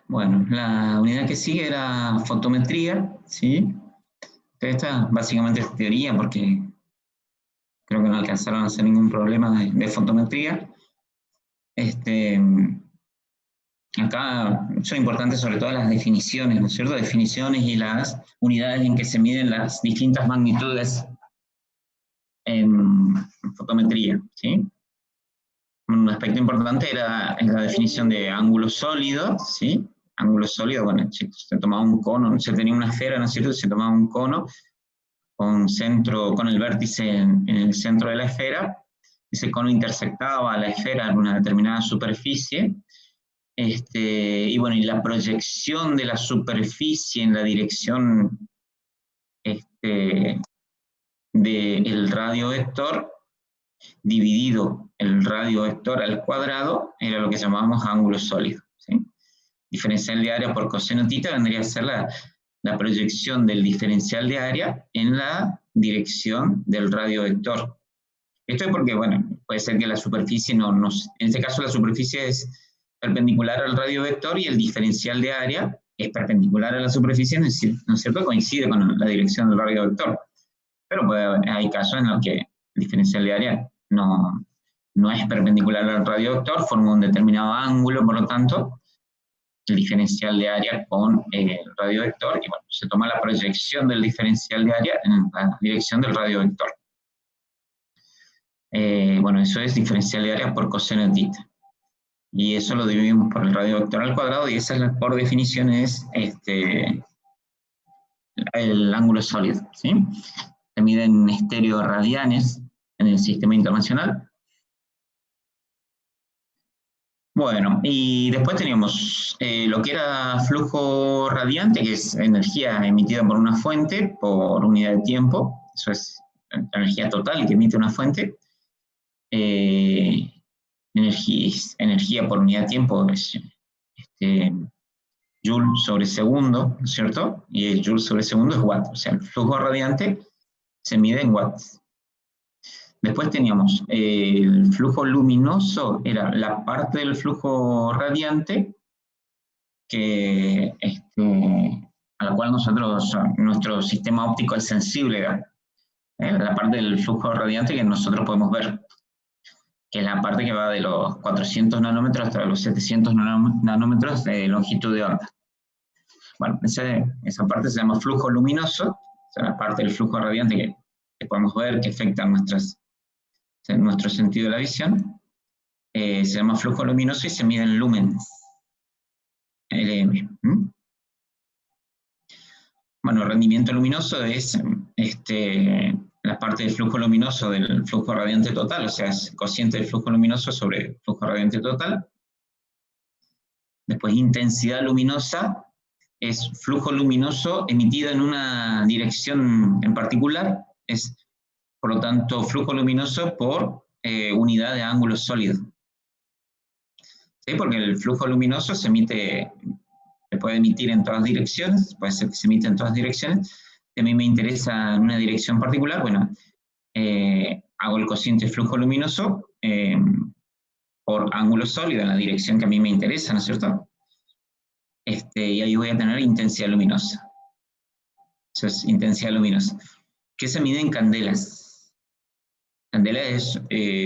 Bueno, la unidad que sigue era fotometría, ¿sí? Esta básicamente es teoría porque creo que no alcanzaron a hacer ningún problema de fotometría. Acá son importantes sobre todo las definiciones, ¿no es cierto? Definiciones y las unidades en que se miden las distintas magnitudes en fotometría, ¿sí? Un aspecto importante era la definición de ángulo sólido, ¿sí? Ángulo sólido, bueno, se tomaba un cono, se tenía una esfera, ¿no es cierto? Se tomaba un cono con el vértice en el centro de la esfera. Ese cono intersectaba la esfera en una determinada superficie. Y bueno, y la proyección de la superficie en la dirección del radio vector, dividido el radio vector al cuadrado, era lo que llamábamos ángulo sólido, ¿sí? Diferencial de área por coseno θ vendría a ser la proyección del diferencial de área en la dirección del radio vector. Esto es porque, bueno, puede ser que la superficie en este caso la superficie es perpendicular al radio vector y el diferencial de área es perpendicular a la superficie, ¿no es cierto? Coincide con la dirección del radio vector. Pero hay casos en los que el diferencial de área no es perpendicular al radio vector, forma un determinado ángulo, por lo tanto, el diferencial de área con el radio vector, y bueno, se toma la proyección del diferencial de área en la dirección del radio vector. Bueno, eso es diferencial de área por coseno θ. Y eso lo dividimos por el radio vector al cuadrado, y esa es por definición es el ángulo sólido, ¿sí? Se mide en estéreo radianes en el sistema internacional. Bueno, y después teníamos lo que era flujo radiante, que es energía emitida por una fuente por unidad de tiempo. Eso es energía total que emite una fuente. Energía por unidad de tiempo es Joule sobre segundo, ¿no es cierto? Y el Joule sobre segundo es watt. O sea, el flujo radiante se mide en watts. Después teníamos el flujo luminoso, era la parte del flujo radiante que, a la cual nuestro sistema óptico es sensible, la parte del flujo radiante que nosotros podemos ver, que es la parte que va de los 400 nanómetros hasta los 700 nanómetros de longitud de onda. Bueno, esa parte se llama flujo luminoso, o sea, la parte del flujo radiante que podemos ver, que afecta nuestro sentido de la visión, se llama flujo luminoso y se mide en lúmenes, LM. Bueno, el rendimiento luminoso es la parte del flujo luminoso del flujo radiante total, o sea, es cociente del flujo luminoso sobre el flujo radiante total. Después, intensidad luminosa es flujo luminoso emitido en una dirección en particular, es, por lo tanto, flujo luminoso por unidad de ángulo sólido. ¿Sí? Porque el flujo luminoso se puede emitir en todas direcciones, puede ser que se emite en todas direcciones. Si a mí me interesa en una dirección particular, bueno, hago el cociente de flujo luminoso por ángulo sólido en la dirección que a mí me interesa, ¿no es cierto? Y ahí voy a tener intensidad luminosa. Eso es intensidad luminosa. ¿Qué se mide en candelas? Candela es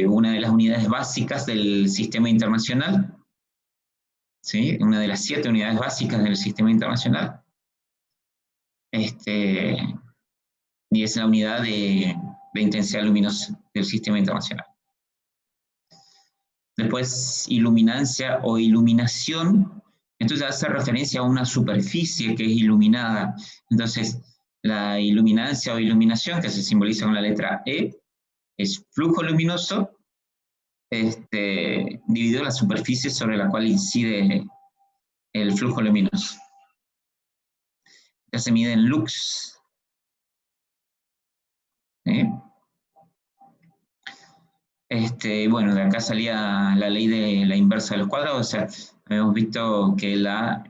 una de las unidades básicas del sistema internacional. ¿Sí? Una de las 7 unidades básicas del sistema internacional. Y es la unidad de intensidad luminosa del sistema internacional. Después, iluminancia o iluminación. Entonces hace referencia a una superficie que es iluminada. Entonces, la iluminancia o iluminación, que se simboliza con la letra E, es flujo luminoso dividido en la superficie sobre la cual incide el flujo luminoso. Ya se mide en lux. Bueno, de acá salía la ley de la inversa de los cuadrados, o sea, habíamos visto que la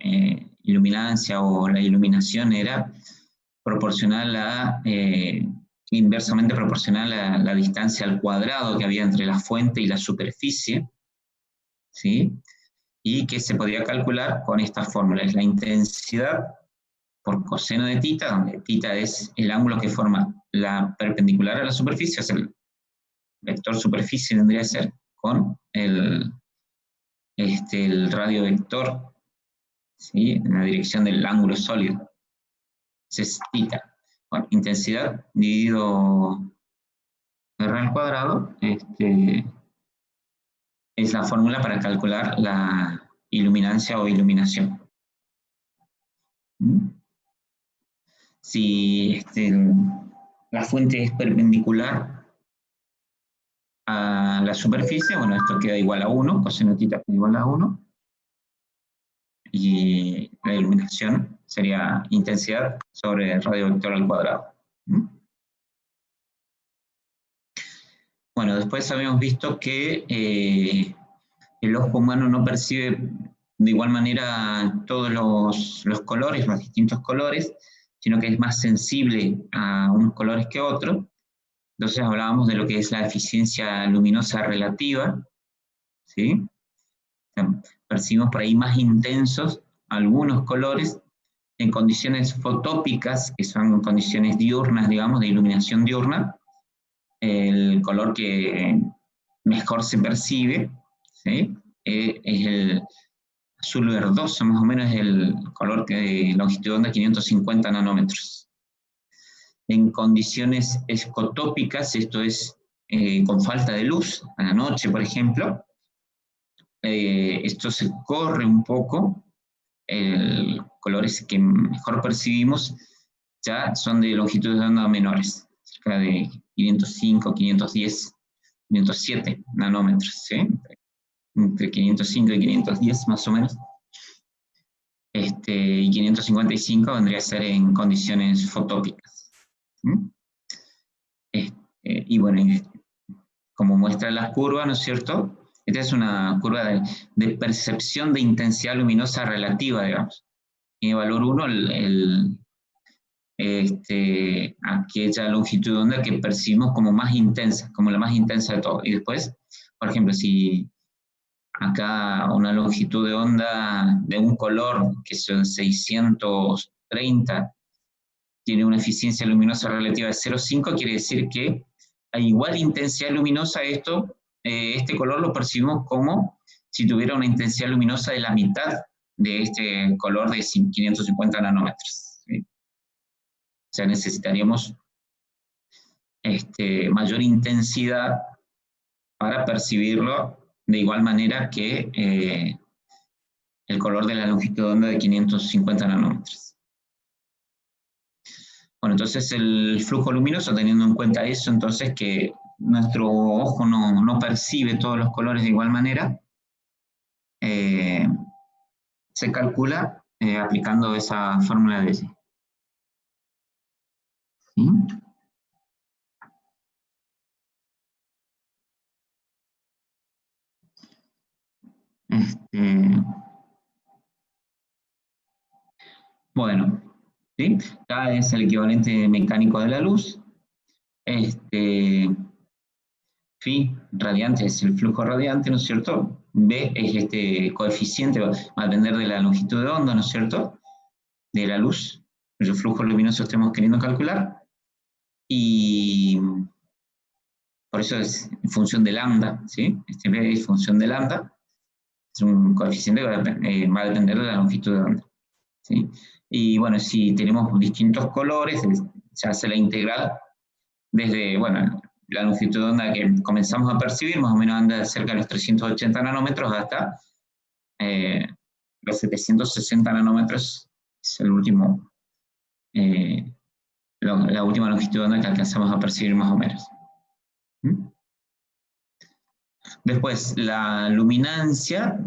iluminancia o la iluminación era proporcional inversamente proporcional a la distancia al cuadrado que había entre la fuente y la superficie, ¿sí? Y que se podía calcular con esta fórmula, es la intensidad por coseno de θ, donde θ es el ángulo que forma la perpendicular a la superficie, o sea, el vector superficie tendría que ser con el radiovector, ¿sí? En la dirección del ángulo sólido. Ese es θ. Bueno, intensidad dividido r al cuadrado es la fórmula para calcular la iluminancia o iluminación. Si la fuente es perpendicular a la superficie, bueno, esto queda igual a 1, coseno θ queda igual a 1, y la iluminación sería intensidad sobre el radiovector al cuadrado. Bueno, después habíamos visto que el ojo humano no percibe de igual manera todos los colores, los distintos colores, sino que es más sensible a unos colores que otros. Entonces hablábamos de lo que es la eficiencia luminosa relativa, ¿sí? O sea, percibimos por ahí más intensos algunos colores en condiciones fotópicas, que son condiciones diurnas, digamos, de iluminación diurna. El color que mejor se percibe, ¿sí? Es el azul verdoso, más o menos es el color de longitud de onda 550 nanómetros. En condiciones escotópicas, esto es con falta de luz, a la noche, por ejemplo, esto se corre un poco, los colores que mejor percibimos ya son de longitudes de onda menores, cerca de 505, 510, 507 nanómetros, ¿sí? entre 505 y 510 más o menos. Y 555 vendría a ser en condiciones fotópicas. Y bueno, como muestra las curvas, ¿no es cierto? Esta es una curva de percepción de intensidad luminosa relativa, digamos. Y valor 1, aquella longitud de onda que percibimos como más intensa, como la más intensa de todo. Y después, por ejemplo, si acá una longitud de onda de un color que son 630 tiene una eficiencia luminosa relativa de 0,5, quiere decir que a igual intensidad luminosa este color lo percibimos como si tuviera una intensidad luminosa de la mitad de este color de 550 nanómetros. ¿Sí? O sea, necesitaríamos mayor intensidad para percibirlo de igual manera que el color de la longitud de onda de 550 nanómetros. Bueno, entonces el flujo luminoso, teniendo en cuenta eso, entonces que nuestro ojo no percibe todos los colores de igual manera, se calcula aplicando esa fórmula de ¿sí? Bueno, ¿sí? Acá es el equivalente mecánico de la luz. Phi radiante es el flujo radiante, ¿no es cierto? B es este coeficiente, va a depender de la longitud de onda, ¿no es cierto? De la luz, el flujo luminoso estemos queriendo calcular. Y por eso es en función de lambda, ¿sí? Este B es función de lambda. Es un coeficiente que va a depender de la longitud de onda, ¿sí? Y bueno, si tenemos distintos colores, se hace la integral desde, bueno, la longitud de onda que comenzamos a percibir, más o menos anda cerca de los 380 nanómetros hasta los 760 nanómetros, es el último, la última longitud de onda que alcanzamos a percibir más o menos. Después, la luminancia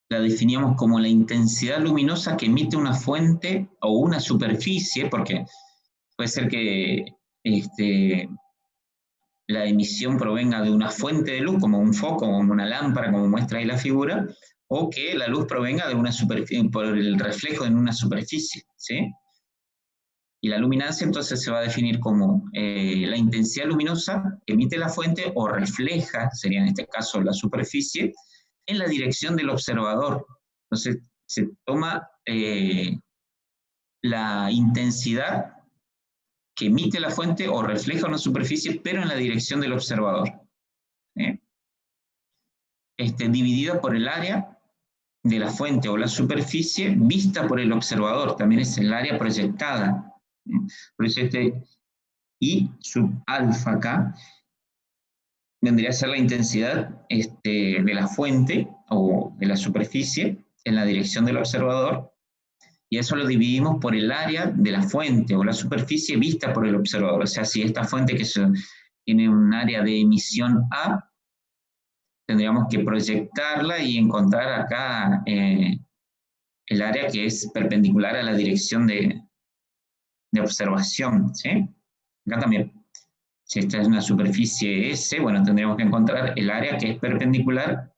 la definíamos como la intensidad luminosa que emite una fuente o una superficie, porque puede ser que la emisión provenga de una fuente de luz, como un foco, como una lámpara, como muestra ahí la figura, o que la luz provenga de una superficie, por el reflejo en una superficie, ¿sí? Y la luminancia entonces se va a definir como la intensidad luminosa que emite la fuente o refleja, sería en este caso la superficie, en la dirección del observador. Entonces se toma la intensidad que emite la fuente o refleja una superficie, pero en la dirección del observador. Dividida por el área de la fuente o la superficie vista por el observador, también es el área proyectada. Por eso I sub alfa acá vendría a ser la intensidad de la fuente o de la superficie en la dirección del observador, y eso lo dividimos por el área de la fuente o la superficie vista por el observador. O sea, si esta fuente tiene un área de emisión A, tendríamos que proyectarla y encontrar acá el área que es perpendicular a la dirección de observación, ¿sí? Acá también, si esta es una superficie S, bueno, tendríamos que encontrar el área que es perpendicular,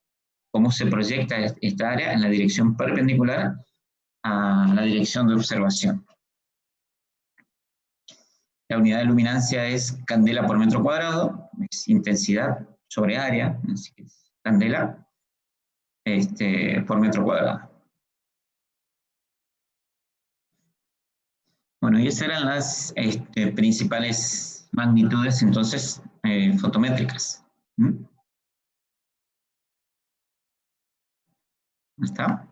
cómo se proyecta esta área en la dirección perpendicular a la dirección de observación. La unidad de luminancia es candela por metro cuadrado, es intensidad sobre área, así que es candela por metro cuadrado. Bueno, y esas eran las principales magnitudes entonces fotométricas. ¿Está?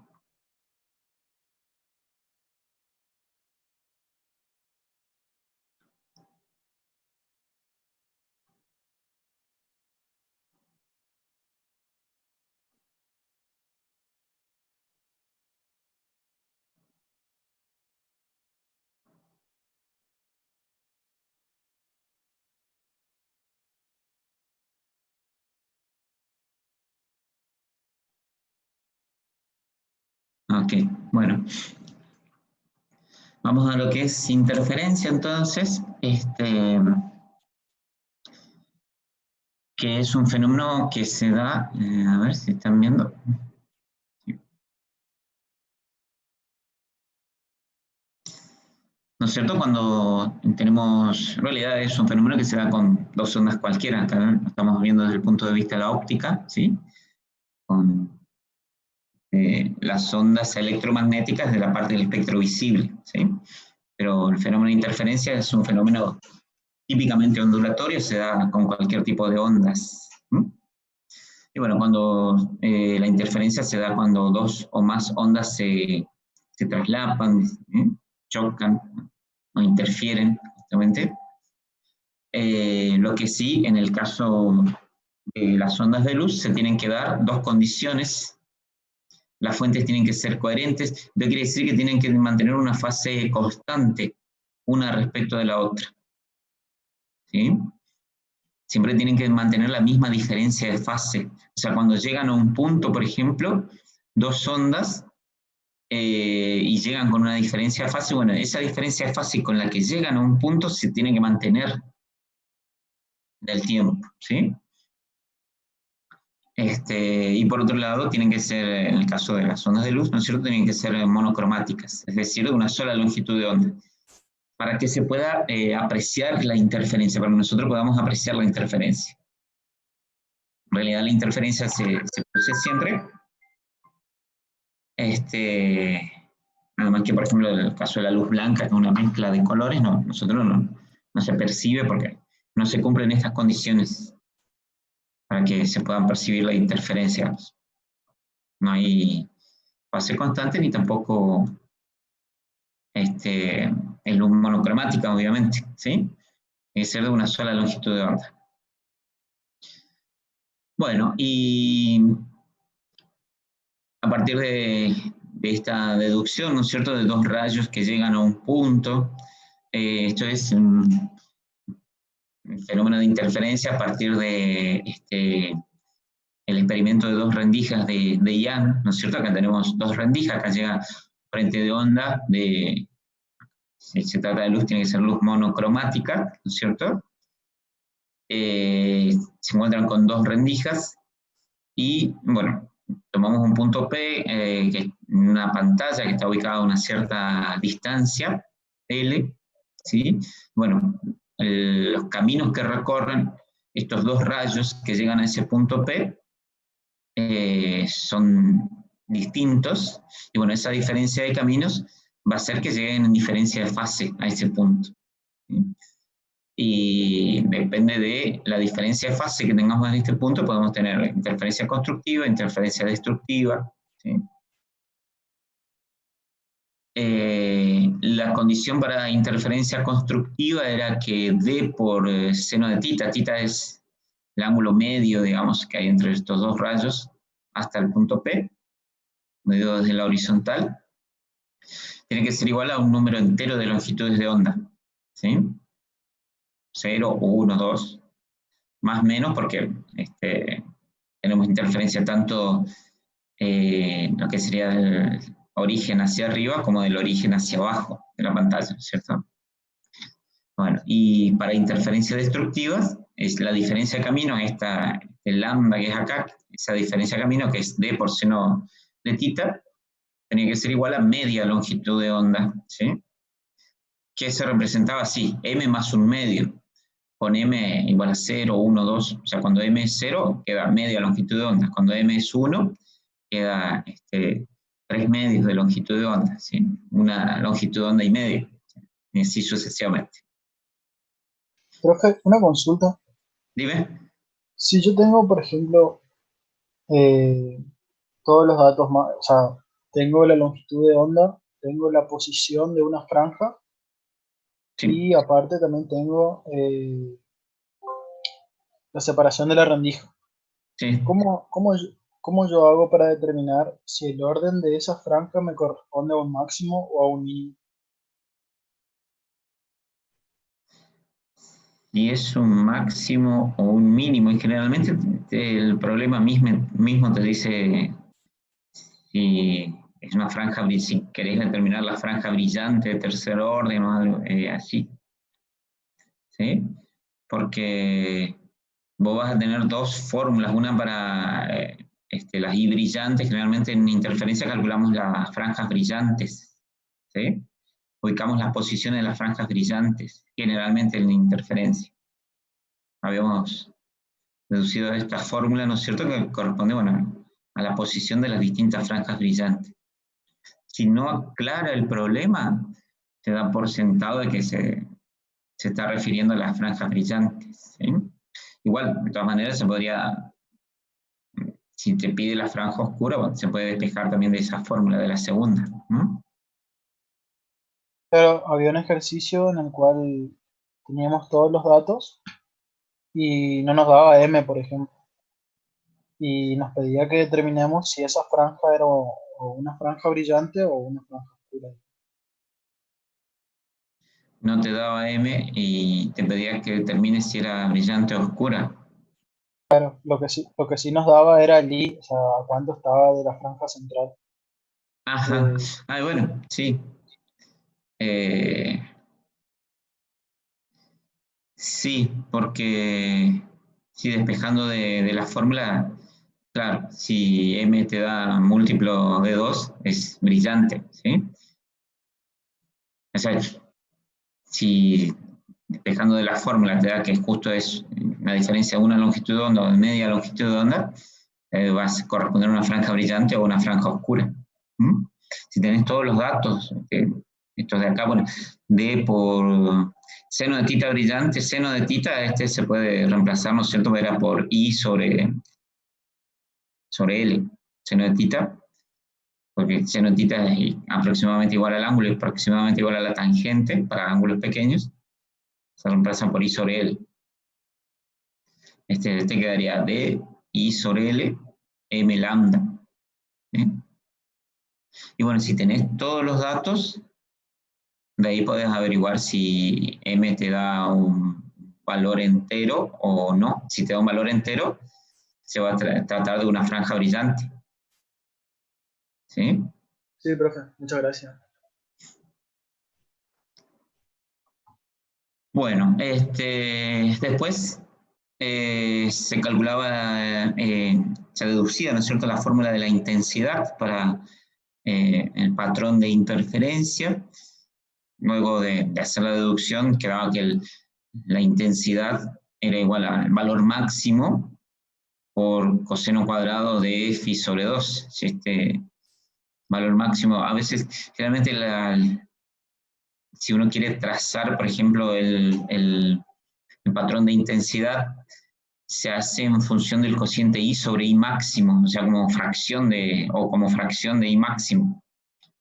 Ok, bueno. Vamos a lo que es interferencia, entonces, que es un fenómeno que se da, a ver si están viendo. ¿No es cierto? Cuando tenemos, en realidad es un fenómeno que se da con dos ondas cualquiera, acá lo estamos viendo desde el punto de vista de la óptica, ¿sí? Con las ondas electromagnéticas de la parte del espectro visible, ¿sí? Pero el fenómeno de interferencia es un fenómeno típicamente ondulatorio, se da con cualquier tipo de ondas. Y bueno, cuando la interferencia se da cuando dos o más ondas se traslapan, chocan o interfieren, justamente. Lo que sí, en el caso de las ondas de luz, se tienen que dar dos condiciones. Las fuentes tienen que ser coherentes. Esto quiere decir que tienen que mantener una fase constante, una respecto de la otra. ¿Sí? Siempre tienen que mantener la misma diferencia de fase. O sea, cuando llegan a un punto, por ejemplo, dos ondas y llegan con una diferencia de fase, bueno, esa diferencia de fase con la que llegan a un punto se tiene que mantener del tiempo, ¿sí? Y por otro lado, tienen que ser, en el caso de las ondas de luz, ¿no es cierto?, tienen que ser monocromáticas, es decir, de una sola longitud de onda, para que se pueda apreciar la interferencia, para que nosotros podamos apreciar la interferencia. En realidad la interferencia se produce siempre, nada más que, por ejemplo, en el caso de la luz blanca, que es una mezcla de colores, nosotros no se percibe porque no se cumplen estas condiciones para que se puedan percibir la interferencia. No hay fase constante ni tampoco en luz monocromática, obviamente, ¿sí? Tiene que ser de una sola longitud de onda. Bueno, y a partir de esta deducción, ¿no es cierto?, de dos rayos que llegan a un punto, esto es un fenómeno de interferencia a partir de el experimento de dos rendijas de Young, ¿no es cierto? Acá tenemos dos rendijas, acá llega frente de onda si se trata de luz, tiene que ser luz monocromática, ¿no es cierto? Se encuentran con dos rendijas y, bueno, tomamos un punto P, que es una pantalla que está ubicada a una cierta distancia, L, ¿sí? Bueno, los caminos que recorren estos dos rayos que llegan a ese punto P son distintos, y bueno, esa diferencia de caminos va a hacer que lleguen en diferencia de fase a ese punto. ¿Sí? Y depende de la diferencia de fase que tengamos en este punto, podemos tener interferencia constructiva, interferencia destructiva. ¿Sí? La condición para interferencia constructiva era que D por seno de tita, tita es el ángulo medio, digamos, que hay entre estos dos rayos hasta el punto P, medido desde la horizontal, tiene que ser igual a un número entero de longitudes de onda. ¿Sí? 0, 1, 2, más o menos, porque tenemos interferencia tanto lo que sería del origen hacia arriba como del origen hacia abajo de la pantalla, ¿cierto? Bueno, y para interferencias destructivas, es la diferencia de camino, el lambda que es acá, esa diferencia de camino que es D por seno de tita, tenía que ser igual a media longitud de onda, ¿sí? Que se representaba así, m más un medio, con m igual a 0, 1, 2, o sea, cuando m es 0, queda media longitud de onda, cuando m es 1, queda 3 medios de longitud de onda, ¿sí? Una longitud de onda y medio, y así sucesivamente. Profe, una consulta. Dime. Si yo tengo, por ejemplo, todos los datos, o sea, tengo la longitud de onda, tengo la posición de una franja, Sí. y aparte también tengo la separación de la rendija. Sí. ¿Cómo yo hago para determinar si el orden de esa franja me corresponde a un máximo o a un mínimo? Y es un máximo o un mínimo, y generalmente el problema mismo te dice si es una franja, si querés determinar la franja brillante de tercer orden o algo así. ¿Sí? Porque vos vas a tener dos fórmulas, una para las I brillantes. Generalmente en interferencia calculamos las franjas brillantes, ¿sí? Ubicamos las posiciones de las franjas brillantes, generalmente en interferencia. Habíamos deducido esta fórmula, ¿no es cierto?, que corresponde, bueno, a la posición de las distintas franjas brillantes. Si no aclara el problema, te da por sentado de que se está refiriendo a las franjas brillantes, ¿sí? Igual, de todas maneras, se podría, si te pide la franja oscura, bueno, se puede despejar también de esa fórmula de la segunda. Pero había un ejercicio en el cual teníamos todos los datos y no nos daba M, por ejemplo. Y nos pedía que determinemos si esa franja era o una franja brillante o una franja oscura. No te daba M y te pedía que determines si era brillante o oscura. Claro, lo que sí nos daba era el I, o sea, a cuánto estaba de la franja central. Ajá. Bueno, sí. Sí, porque si despejando de la fórmula, claro, si M te da múltiplo de 2, es brillante, ¿sí? O sea, si despejando de la fórmula te da que justo es una diferencia de una longitud de onda o de media longitud de onda, vas a corresponder a una franja brillante o una franja oscura. Si tenés todos los datos, estos de acá, bueno, D por seno de tita brillante, seno de tita, se puede reemplazar, ¿no es cierto?, era por I sobre L, seno de tita, porque seno de tita es aproximadamente igual al ángulo y aproximadamente igual a la tangente para ángulos pequeños, se reemplaza por I sobre L. Este quedaría D, I sobre L, M lambda. ¿Sí? Y bueno, si tenés todos los datos, de ahí podés averiguar si M te da un valor entero o no. Si te da un valor entero, se va a tratar de una franja brillante. ¿Sí? Sí, profe, muchas gracias. Bueno, después se calculaba, se deducía, ¿no es cierto?, la fórmula de la intensidad para el patrón de interferencia. Luego de hacer la deducción, quedaba que la intensidad era igual al valor máximo por coseno cuadrado de phi sobre 2. Si este valor máximo, a veces, generalmente, si uno quiere trazar, por ejemplo, el patrón de intensidad, se hace en función del cociente I sobre I máximo, o sea, como fracción de I máximo.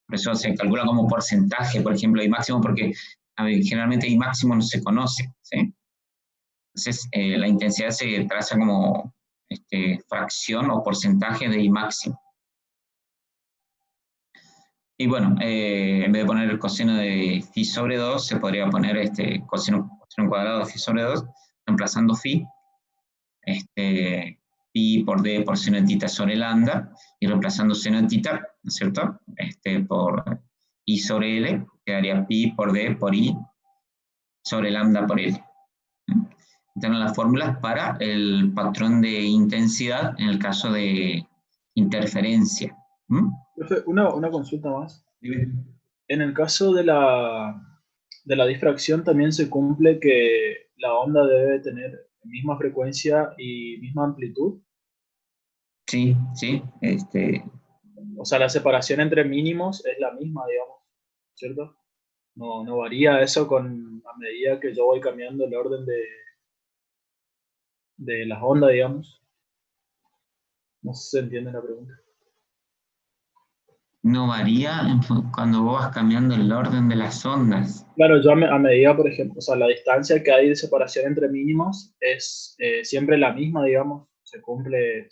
Por eso se calcula como porcentaje, por ejemplo, I máximo, porque generalmente I máximo no se conoce, ¿sí? Entonces, la intensidad se traza como fracción o porcentaje de I máximo. Y bueno, en vez de poner el coseno de phi sobre 2, se podría poner coseno cuadrado de phi sobre 2, reemplazando phi, pi por d por seno de tita sobre lambda, y reemplazando seno de tita, ¿no es cierto?, por I sobre L, quedaría pi por d por I sobre lambda por L. Tenemos las fórmulas para el patrón de intensidad en el caso de interferencia. Una consulta más. En el caso de la difracción también se cumple que la onda debe tener misma frecuencia y misma amplitud. Sí, sí. O sea, la separación entre mínimos es la misma, digamos, ¿cierto? No varía eso a medida que yo voy cambiando el orden de las ondas, digamos. No sé si se entiende la pregunta. No varía cuando vos vas cambiando el orden de las ondas. Claro, yo a medida, por ejemplo, o sea, la distancia que hay de separación entre mínimos es siempre la misma, digamos, se cumple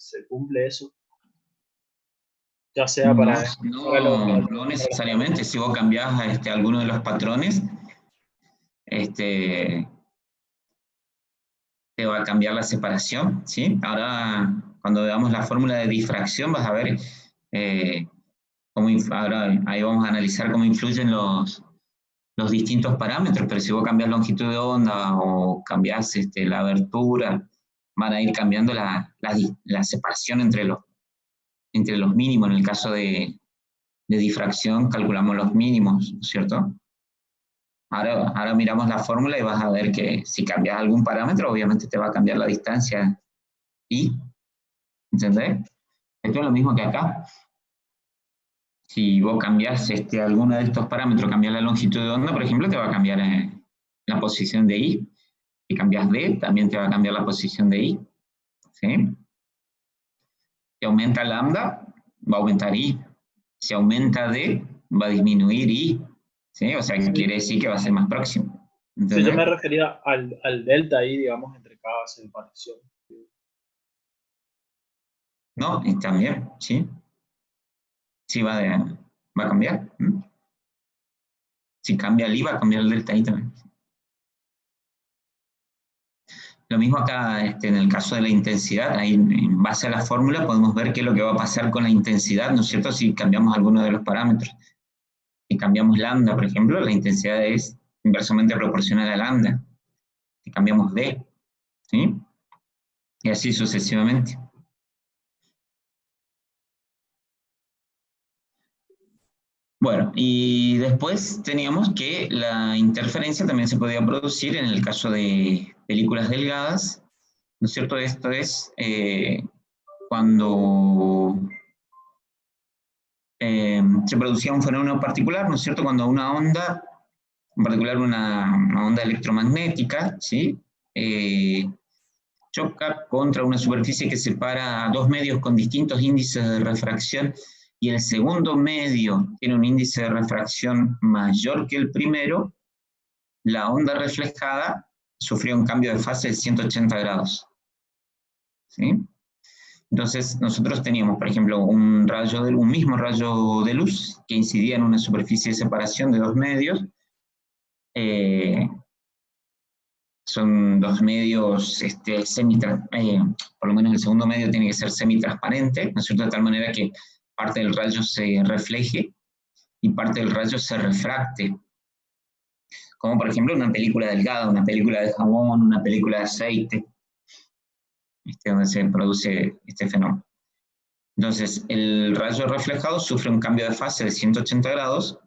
eso. Ya sea para No necesariamente. Si vos cambiás alguno de los patrones, te va a cambiar la separación, ¿sí? Ahora, cuando veamos la fórmula de difracción, vas a ver ahora ahí vamos a analizar cómo influyen los distintos parámetros, pero si vos cambias longitud de onda o cambias la abertura, van a ir cambiando la separación entre los mínimos. En el caso de difracción calculamos los mínimos, ¿no es cierto? Ahora miramos la fórmula y vas a ver que si cambias algún parámetro, obviamente te va a cambiar la distancia y, ¿entendés? Esto es lo mismo que acá. Si vos cambiás alguno de estos parámetros, cambias la longitud de onda, por ejemplo, te va a cambiar la posición de I. Si cambias D, también te va a cambiar la posición de I. ¿Sí? Si aumenta lambda, va a aumentar I. Si aumenta D, va a disminuir I. ¿Sí? O sea, quiere decir que va a ser más próximo. Sí, yo me refería al delta ahí, digamos, entre cada separación. No, y también, sí. Sí, va a cambiar. Si cambia el I, va a cambiar el delta I también. Lo mismo acá en el caso de la intensidad, ahí en base a la fórmula podemos ver qué es lo que va a pasar con la intensidad, ¿no es cierto? Si cambiamos alguno de los parámetros. Si cambiamos lambda, por ejemplo, la intensidad es inversamente proporcional a lambda. Si cambiamos D, ¿sí? Y así sucesivamente. Bueno, y después teníamos que la interferencia también se podía producir en el caso de películas delgadas, ¿no es cierto? Esto es cuando se producía un fenómeno particular, ¿no es cierto? Cuando una onda, en particular una onda electromagnética, ¿sí? Choca contra una superficie que separa dos medios con distintos índices de refracción y el segundo medio tiene un índice de refracción mayor que el primero, la onda reflejada sufrió un cambio de fase de 180 grados. ¿Sí? Entonces, nosotros teníamos, por ejemplo, un mismo rayo de luz que incidía en una superficie de separación de dos medios. Son dos medios por lo menos el segundo medio tiene que ser semitransparente, ¿no es cierto? De tal manera que parte del rayo se refleje y parte del rayo se refracte. Como por ejemplo una película delgada, una película de jabón, una película de aceite, donde se produce este fenómeno. Entonces, el rayo reflejado sufre un cambio de fase de 180 grados,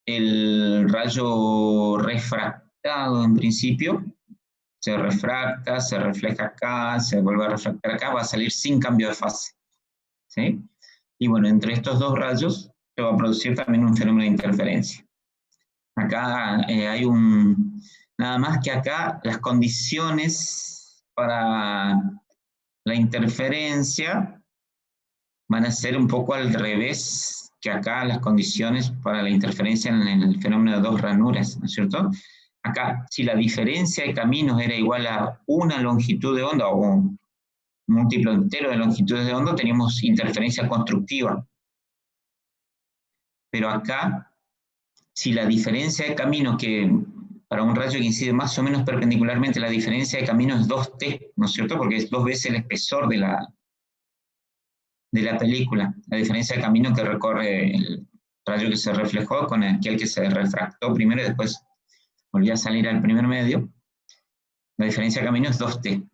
el rayo refractado en principio se refracta, se refleja acá, se vuelve a refractar acá, va a salir sin cambio de fase. ¿Sí? Y bueno, entre estos dos rayos se va a producir también un fenómeno de interferencia. Acá hay nada más que acá las condiciones para la interferencia van a ser un poco al revés que acá las condiciones para la interferencia en el fenómeno de dos ranuras, ¿no es cierto? Acá, si la diferencia de caminos era igual a una longitud de onda o un múltiplo entero de longitudes de onda, teníamos interferencia constructiva. Pero acá, si la diferencia de camino, que para un rayo que incide más o menos perpendicularmente, la diferencia de camino es 2t, ¿no es cierto? Porque es 2 veces el espesor de la película. La diferencia de camino que recorre el rayo que se reflejó con aquel que se refractó primero y después volvió a salir al primer medio. La diferencia de camino es 2t.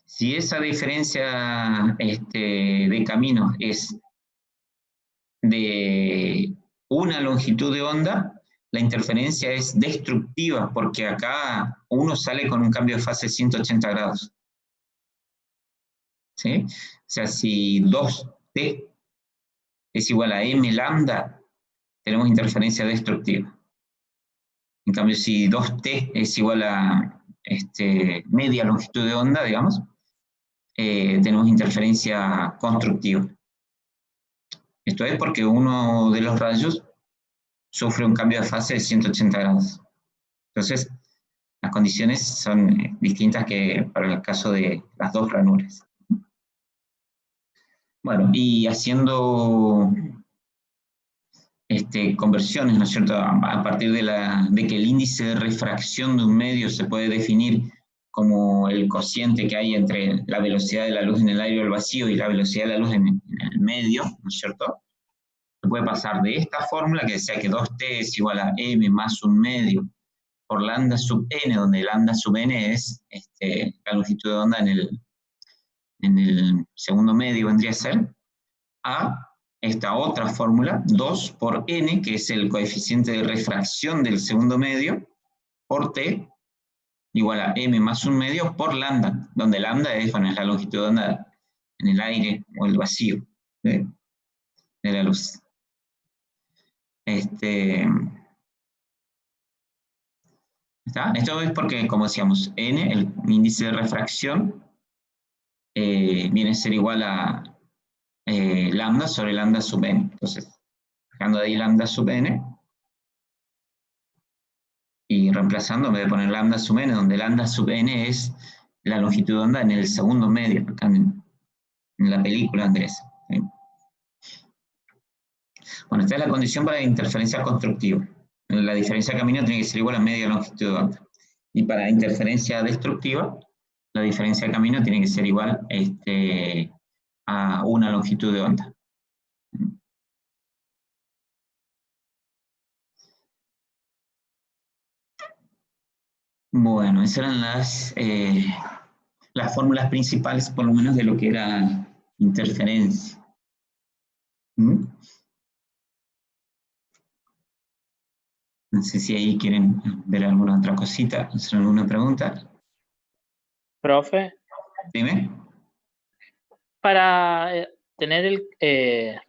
Si esa diferencia de camino es de una longitud de onda, la interferencia es destructiva, porque acá uno sale con un cambio de fase de 180 grados. ¿Sí? O sea, si 2t es igual a m lambda, tenemos interferencia destructiva. En cambio, si 2t es igual a media longitud de onda, digamos, tenemos interferencia constructiva. Esto es porque uno de los rayos sufre un cambio de fase de 180 grados. Entonces, las condiciones son distintas que para el caso de las dos ranuras. Bueno, y haciendo conversiones, ¿no es cierto? A partir de que el índice de refracción de un medio se puede definir como el cociente que hay entre la velocidad de la luz en el aire o el vacío y la velocidad de la luz en el medio, ¿no es cierto? Se puede pasar de esta fórmula que decía que 2t es igual a m más 1/2 por lambda sub n, donde lambda sub n es la longitud de onda en el segundo medio, vendría a ser, a esta otra fórmula, 2 por n, que es el coeficiente de refracción del segundo medio, por t, igual a m más 1/2 por lambda, donde lambda es, bueno, es la longitud de onda en el aire o el vacío de la luz. ¿Está? Esto es porque, como decíamos, n, el índice de refracción, viene a ser igual a lambda sobre lambda sub n. Entonces, dejando de ahí lambda sub n, y reemplazando, en vez de poner lambda sub n, donde lambda sub n es la longitud de onda en el segundo medio, acá en la película, Andrés. ¿Sí? Bueno, esta es la condición para la interferencia constructiva. La diferencia de camino tiene que ser igual a media longitud de onda. Y para interferencia destructiva, la diferencia de camino tiene que ser igual a una longitud de onda. Bueno, esas eran las fórmulas principales, por lo menos, de lo que era interferencia. ¿Mm? No sé si ahí quieren ver alguna otra cosita, hacer alguna pregunta. Profe, Dime. para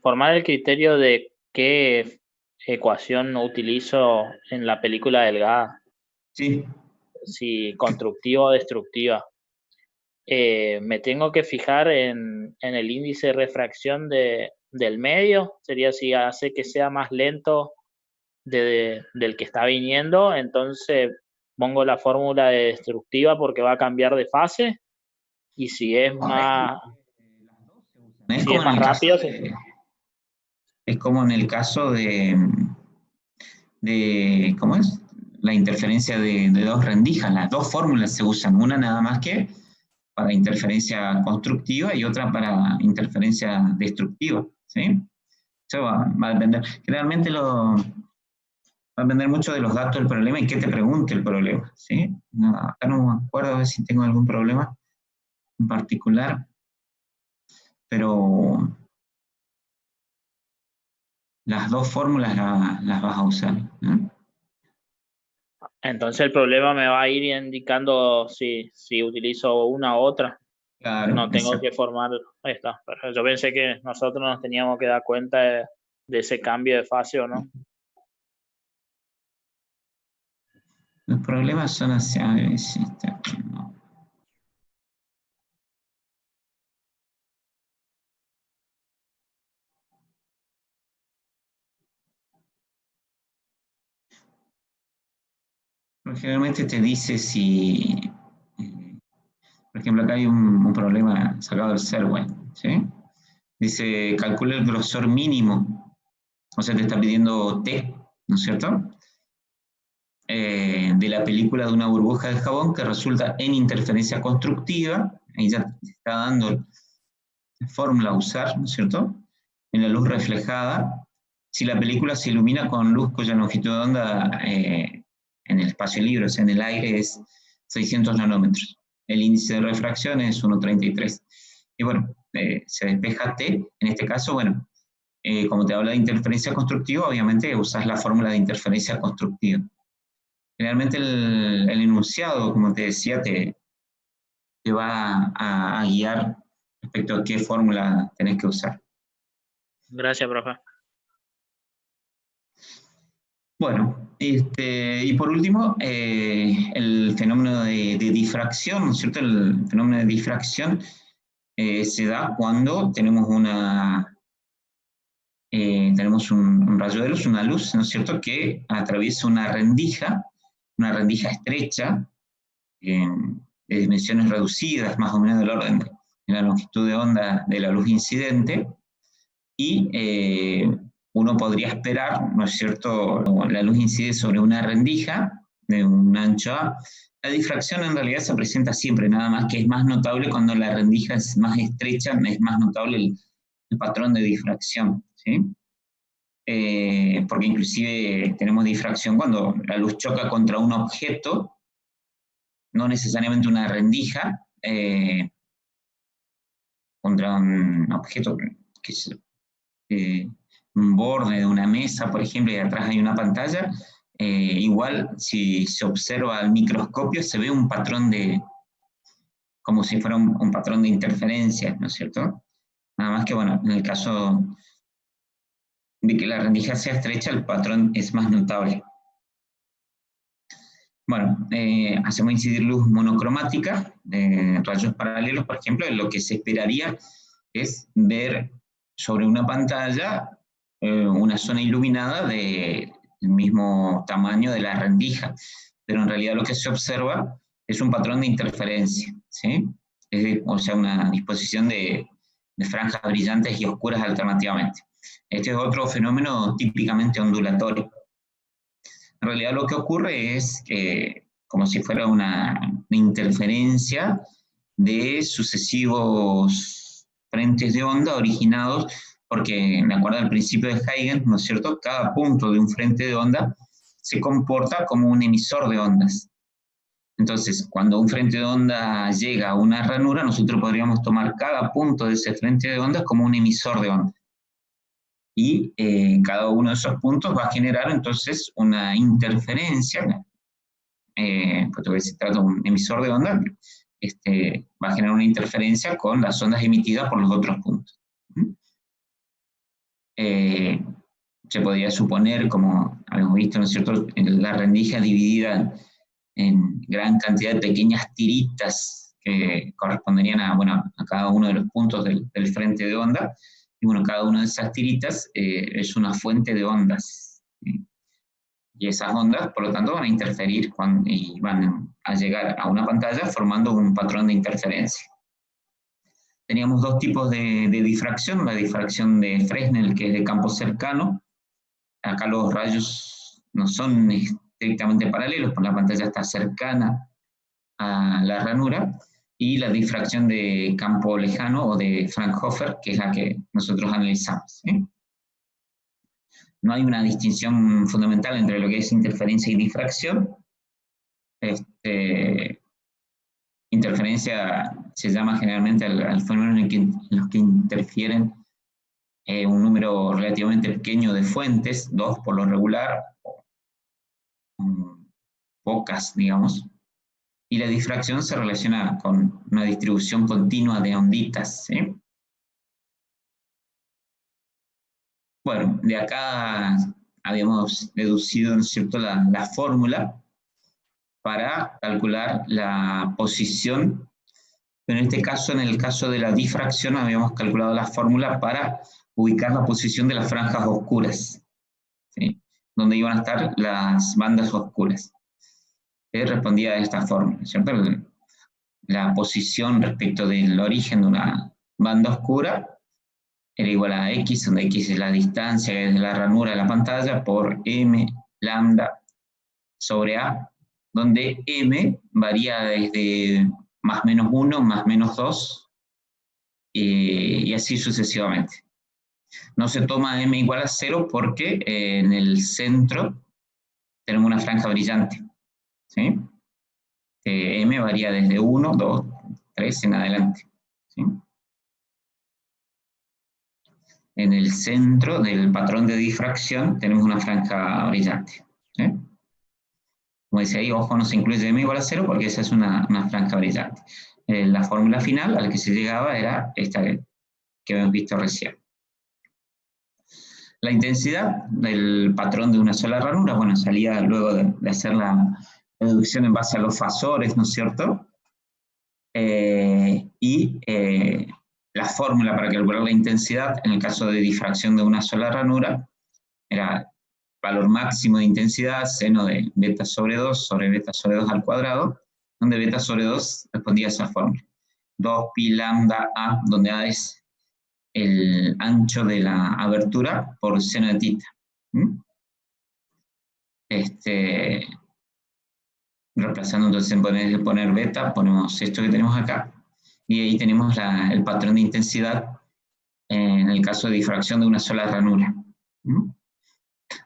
formar el criterio de qué ecuación utilizo en la película delgada, Sí. si constructiva o destructiva, me tengo que fijar en el índice de refracción del medio, sería si hace que sea más lento del que está viniendo, entonces pongo la fórmula de destructiva porque va a cambiar de fase, y si es más, Es si como es más en el rápido, caso es como en el caso de ¿cómo es? La interferencia de dos rendijas. Las dos fórmulas se usan, una nada más que para interferencia constructiva y otra para interferencia destructiva, ¿sí? Eso va a depender. Generalmente va a depender mucho de los datos del problema y qué te pregunte el problema, ¿sí? No, acá no me acuerdo a ver si tengo algún problema en particular, pero las dos fórmulas las vas a usar, ¿no? entonces el problema me va a ir indicando si utilizo una u otra. Claro, No tengo exacto. que formar esta. Yo pensé que nosotros nos teníamos que dar cuenta de ese cambio de fase o no. Los problemas son hacia no. Pero generalmente te dice si, por ejemplo, acá hay un problema sacado del Serway, ¿sí? Dice, calcula el grosor mínimo, o sea, te está pidiendo T, ¿no es cierto? De la película de una burbuja de jabón que resulta en interferencia constructiva, ahí ya te está dando la fórmula a usar, ¿no es cierto? En la luz reflejada, si la película se ilumina con luz cuya longitud de onda en el espacio libre, o sea, en el aire, es 600 nanómetros. El índice de refracción es 1,33. Y bueno, se despeja T, en este caso, bueno, como te habla de interferencia constructiva, obviamente usas la fórmula de interferencia constructiva. Generalmente el enunciado, como te decía, te va a guiar respecto a qué fórmula tenés que usar. Gracias, profe. Bueno, y por último, el fenómeno de difracción, ¿no es cierto? El fenómeno de difracción se da cuando tenemos tenemos un rayo de luz, una luz, ¿no es cierto?, que atraviesa una rendija estrecha, de dimensiones reducidas, más o menos del orden de la longitud de onda de la luz incidente, y uno podría esperar, ¿no es cierto?, la luz incide sobre una rendija de un ancho A. La difracción en realidad se presenta siempre, nada más que es más notable cuando la rendija es más estrecha, es más notable el patrón de difracción, ¿sí? porque inclusive tenemos difracción cuando la luz choca contra un objeto, no necesariamente una rendija, contra un objeto, que es un borde de una mesa, por ejemplo, y atrás hay una pantalla, igual si se observa al microscopio se ve un patrón como si fuera un patrón de interferencia, ¿no es cierto? Nada más que, bueno, en el caso de que la rendija sea estrecha, el patrón es más notable. Bueno, hacemos incidir luz monocromática, rayos paralelos, por ejemplo, lo que se esperaría es ver sobre una pantalla una zona iluminada del mismo tamaño de la rendija, pero en realidad lo que se observa es un patrón de interferencia, ¿sí? O sea, una disposición de franjas brillantes y oscuras alternativamente. Este es otro fenómeno típicamente ondulatorio. En realidad lo que ocurre es que, como si fuera una interferencia de sucesivos frentes de onda originados, porque, de acuerdo al principio de Huygens, ¿no es cierto?, cada punto de un frente de onda se comporta como un emisor de ondas. Entonces, cuando un frente de onda llega a una ranura, nosotros podríamos tomar cada punto de ese frente de onda como un emisor de onda. Y cada uno de esos puntos va a generar entonces una interferencia, porque se trata de un emisor de onda, va a generar una interferencia con las ondas emitidas por los otros puntos. Se podría suponer, como habíamos visto, ¿no es cierto?, la rendija dividida en gran cantidad de pequeñas tiritas que corresponderían a cada uno de los puntos del frente de onda. Y bueno, cada una de esas tiritas es una fuente de ondas. Y esas ondas, por lo tanto, van a interferir y van a llegar a una pantalla formando un patrón de interferencia. Teníamos dos tipos de difracción, la difracción de Fresnel, que es de campo cercano. Acá los rayos no son estrictamente paralelos, porque la pantalla está cercana a la ranura, y la difracción de campo lejano o de Fraunhofer, que es la que nosotros analizamos, ¿sí? No hay una distinción fundamental entre lo que es interferencia y difracción. Interferencia se llama generalmente al fenómeno en los que interfieren un número relativamente pequeño de fuentes, 2 por lo regular, pocas, digamos. Y la difracción se relaciona con una distribución continua de onditas, ¿sí? Bueno, de acá habíamos deducido, ¿no es cierto?, la fórmula para calcular la posición, pero en este caso, en el caso de la difracción, habíamos calculado la fórmula para ubicar la posición de las franjas oscuras, ¿sí?, donde iban a estar las bandas oscuras. Respondía a esta fórmula, ¿cierto? La posición respecto del origen de una banda oscura era igual a X, donde X es la distancia desde la ranura de la pantalla, por M lambda sobre A, donde M varía desde más menos 1, más menos 2, y así sucesivamente. No se toma M igual a 0 porque en el centro tenemos una franja brillante, ¿sí? M varía desde 1, 2, 3 en adelante, ¿sí? En el centro del patrón de difracción tenemos una franja brillante, ¿sí? Como dice ahí, ojo, no se incluye M igual a 0 porque esa es una franja brillante. La fórmula final a la que se llegaba era esta que hemos visto recién. La intensidad del patrón de una sola ranura, bueno, salía luego de hacer la deducción en base a los fasores, ¿no es cierto? La fórmula para calcular la intensidad en el caso de difracción de una sola ranura era valor máximo de intensidad, seno de beta sobre 2 sobre beta sobre 2 al cuadrado, donde beta sobre 2 respondía a esa fórmula. 2 pi lambda A, donde A es el ancho de la abertura por seno de tita. Reemplazando entonces en vez de poner beta, ponemos esto que tenemos acá, y ahí tenemos el patrón de intensidad en el caso de difracción de una sola ranura.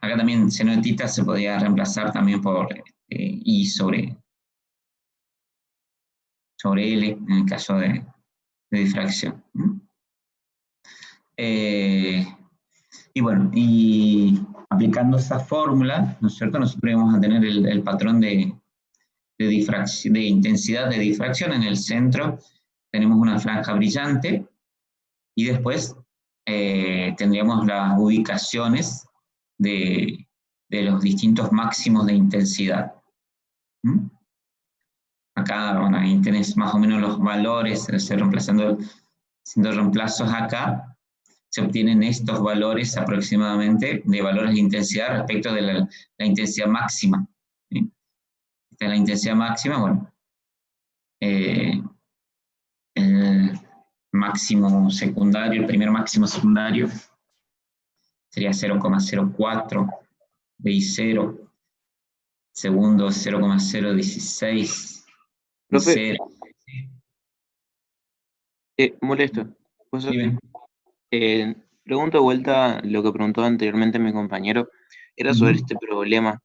Acá también seno de tita se podría reemplazar también por I sobre L, en el caso de difracción. Y bueno, y aplicando esa fórmula, ¿no es cierto?, nosotros vamos a tener el patrón de intensidad de difracción. En el centro tenemos una franja brillante, y después tendríamos las ubicaciones de los distintos máximos de intensidad. Acá, bueno, ahí tenés más o menos los valores, haciendo reemplazos acá, se obtienen estos valores aproximadamente de valores de intensidad respecto de la intensidad máxima. ¿Sí? Esta es la intensidad máxima, bueno. El máximo secundario, el primer máximo secundario, sería 0,04 de I0, segundo 0,016 Profe, I0. molesto. Dime. Pregunto de vuelta lo que preguntó anteriormente mi compañero, era sobre este problema.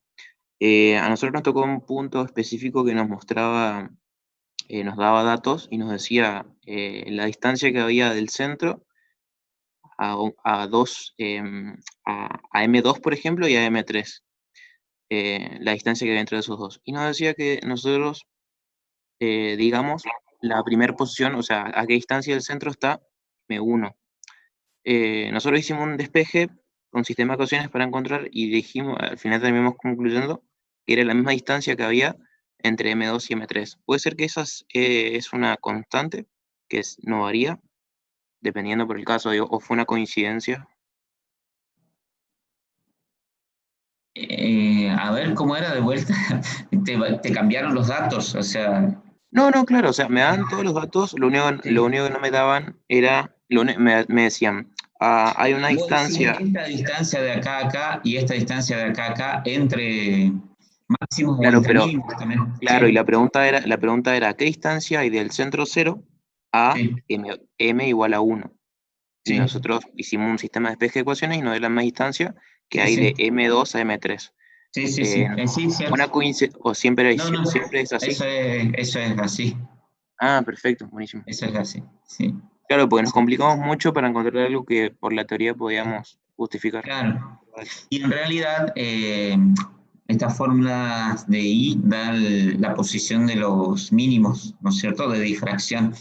A nosotros nos tocó un punto específico que nos mostraba, nos daba datos y nos decía la distancia que había del centro a M2, por ejemplo, y a M3. La distancia que había entre esos dos. Y nos decía que nosotros, digamos, la primera posición, o sea, a qué distancia del centro está M1. Nosotros hicimos un despeje con sistema de ecuaciones para encontrar y dijimos, al final terminamos concluyendo que era la misma distancia que había entre M2 y M3. ¿Puede ser que esa es una constante que no varía, dependiendo por el caso, o fue una coincidencia? A ver, ¿cómo era de vuelta? Te cambiaron los datos, o sea... No, claro, o sea, me dan todos los datos, lo único que no me daban era, me decían, hay una distancia... Esta distancia de acá a acá y esta distancia de acá a acá entre máximos o Claro, entre pero, mínimos también. claro, Sí. y la pregunta era, ¿qué distancia hay del centro 0 a Sí. m igual a 1? Y Sí. nosotros hicimos un sistema de despeje de ecuaciones y nos dio la misma distancia que Sí, hay sí. de M2 a M3. Sí, sí. Sí, cierto. ¿Una coincidencia o siempre No, es así? eso es así. Ah, perfecto, buenísimo. Eso es así, sí. Claro, porque nos Sí. complicamos mucho para encontrar algo que por la teoría podíamos justificar. Claro. Y en realidad, estas fórmulas de I dan la posición de los mínimos, ¿no es cierto?, de difracción.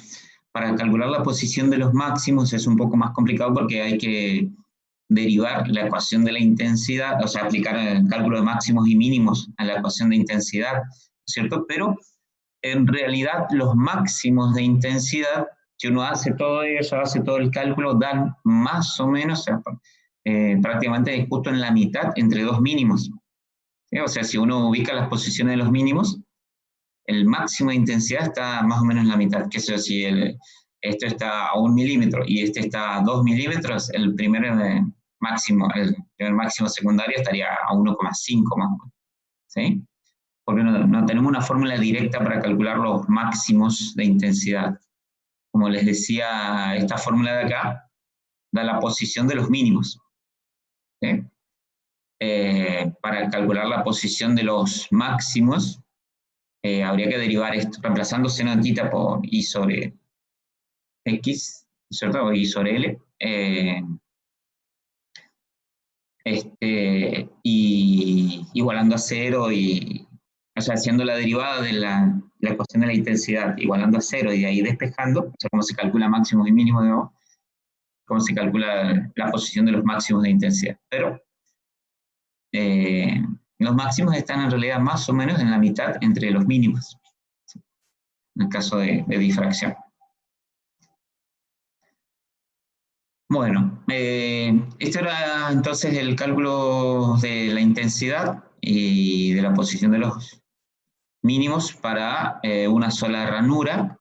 Para calcular la posición de los máximos es un poco más complicado porque hay que derivar la ecuación de la intensidad, o sea, aplicar el cálculo de máximos y mínimos a la ecuación de intensidad, ¿no es cierto? Pero en realidad los máximos de intensidad, si uno hace todo eso, hace todo el cálculo, dan más o menos, prácticamente justo en la mitad entre dos mínimos. ¿Sí? O sea, si uno ubica las posiciones de los mínimos, el máximo de intensidad está más o menos en la mitad. Que eso, si esto está a 1 milímetro y este está a 2 milímetros, el primer máximo secundario estaría a 1,5 más o menos. ¿Sí? Porque no tenemos una fórmula directa para calcular los máximos de intensidad. Como les decía, esta fórmula de acá da la posición de los mínimos. ¿Sí? Para calcular la posición de los máximos, habría que derivar esto, reemplazando seno de tita por I sobre X, ¿cierto? O I sobre L. Y igualando a cero, o sea, haciendo la derivada de la ecuación de la intensidad, igualando a cero y de ahí despejando, o sea, cómo se calcula máximos y mínimos de nuevo, cómo se calcula la posición de los máximos de intensidad. Pero los máximos están en realidad más o menos en la mitad entre los mínimos, en el caso de difracción. Bueno, este era entonces el cálculo de la intensidad y de la posición de los mínimos para una sola ranura.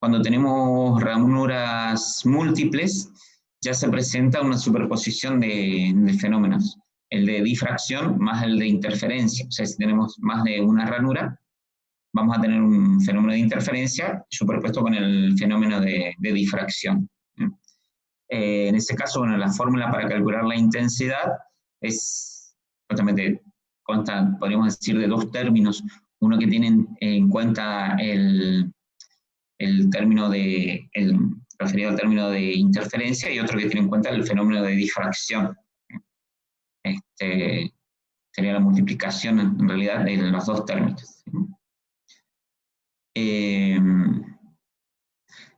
Cuando tenemos ranuras múltiples, ya se presenta una superposición de fenómenos. El de difracción más el de interferencia. O sea, si tenemos más de una ranura, vamos a tener un fenómeno de interferencia superpuesto con el fenómeno de difracción. En ese caso, bueno, la fórmula para calcular la intensidad es justamente consta, podríamos decir, de dos términos, uno que tiene en cuenta el término referido al término de interferencia, y otro que tiene en cuenta el fenómeno de difracción. Sería la multiplicación en realidad de los dos términos.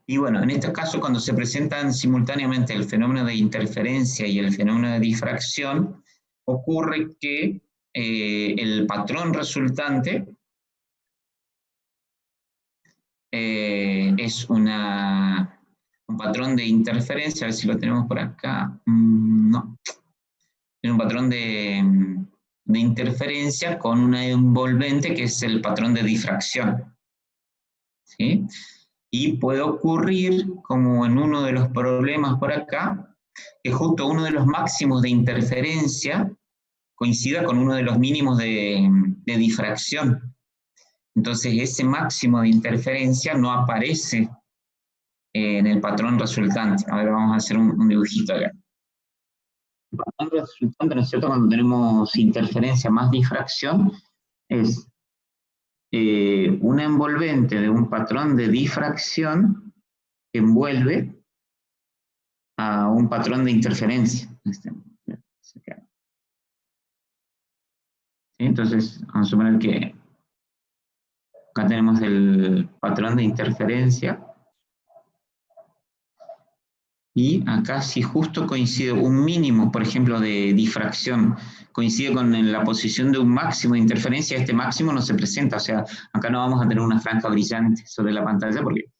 Y bueno, en este caso, cuando se presentan simultáneamente el fenómeno de interferencia y el fenómeno de difracción, ocurre que el patrón resultante es un patrón de interferencia, a ver si lo tenemos por acá. No. Es un patrón de interferencia con una envolvente que es el patrón de difracción. ¿Sí? Y puede ocurrir, como en uno de los problemas por acá, que justo uno de los máximos de interferencia coincida con uno de los mínimos de difracción. Entonces ese máximo de interferencia no aparece en el patrón resultante. A ver, vamos a hacer un dibujito acá. El patrón resultante, ¿no es cierto?, cuando tenemos interferencia más difracción, es una envolvente de un patrón de difracción que envuelve a un patrón de interferencia. Entonces, vamos a suponer que acá tenemos el patrón de interferencia, y acá si justo coincide un mínimo, por ejemplo, de difracción, coincide con la posición de un máximo de interferencia, este máximo no se presenta, o sea, acá no vamos a tener una franja brillante sobre la pantalla porque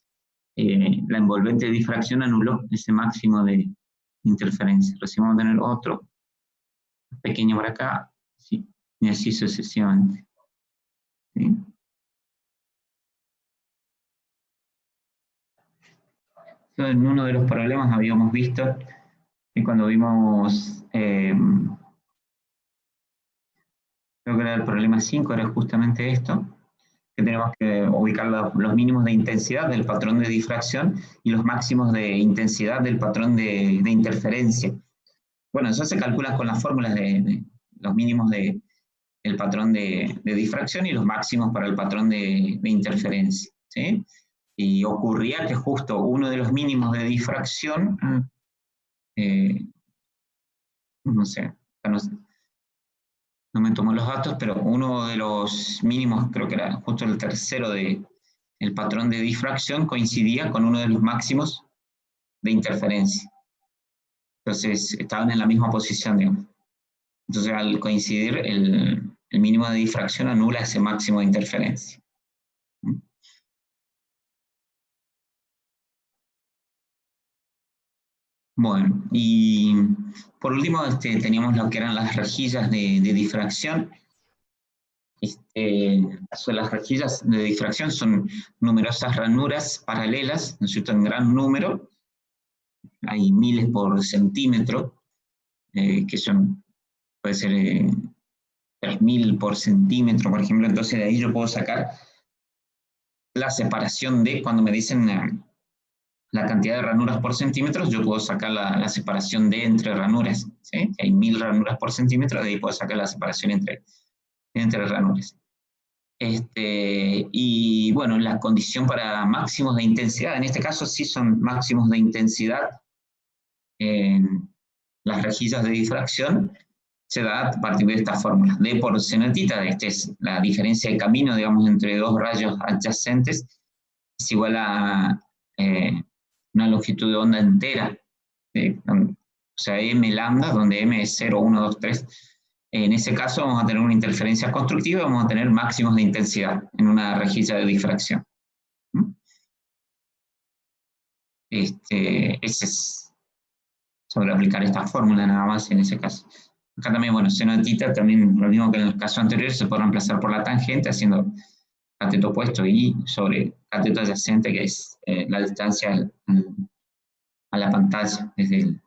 la envolvente de difracción anuló ese máximo de interferencia. Recién vamos a tener otro pequeño por acá, ¿sí? Y así sucesivamente. ¿Sí? En uno de los problemas habíamos visto que cuando vimos, creo que era el problema 5, era justamente esto, que tenemos que ubicar los mínimos de intensidad del patrón de difracción y los máximos de intensidad del patrón de interferencia. Bueno, eso se calcula con las fórmulas de los mínimos del patrón de difracción y los máximos para el patrón de interferencia, ¿sí? Y ocurría que justo uno de los mínimos de difracción, no sé, no me tomo los datos, pero uno de los mínimos, creo que era justo el tercero del patrón de difracción, coincidía con uno de los máximos de interferencia. Entonces, estaban en la misma posición, digamos. Entonces, al coincidir, el mínimo de difracción anula ese máximo de interferencia. Bueno, y por último teníamos lo que eran las rejillas de difracción. Las rejillas de difracción son numerosas ranuras paralelas, ¿no es cierto?, en gran número. Hay miles por centímetro, que puede ser 3000 por centímetro, por ejemplo. Entonces de ahí yo puedo sacar la separación de, cuando me dicen la cantidad de ranuras por centímetros, yo puedo sacar la separación de entre ranuras, ¿sí? Hay 1000 ranuras por centímetro, de ahí puedo sacar la separación entre ranuras. Y bueno, la condición para máximos de intensidad, en este caso sí son máximos de intensidad en las rejillas de difracción, se da a partir de esta fórmula. D por seno tita, esta es la diferencia de camino, digamos, entre dos rayos adyacentes, es igual a una longitud de onda entera, o sea, m lambda, donde m es 0, 1, 2, 3. En ese caso vamos a tener una interferencia constructiva y vamos a tener máximos de intensidad en una rejilla de difracción. Ese es sobre aplicar esta fórmula nada más en ese caso. Acá también, bueno, seno de tita, también lo mismo que en el caso anterior, se puede reemplazar por la tangente haciendo cateto opuesto y sobre cateto adyacente, que es la distancia a la pantalla, desde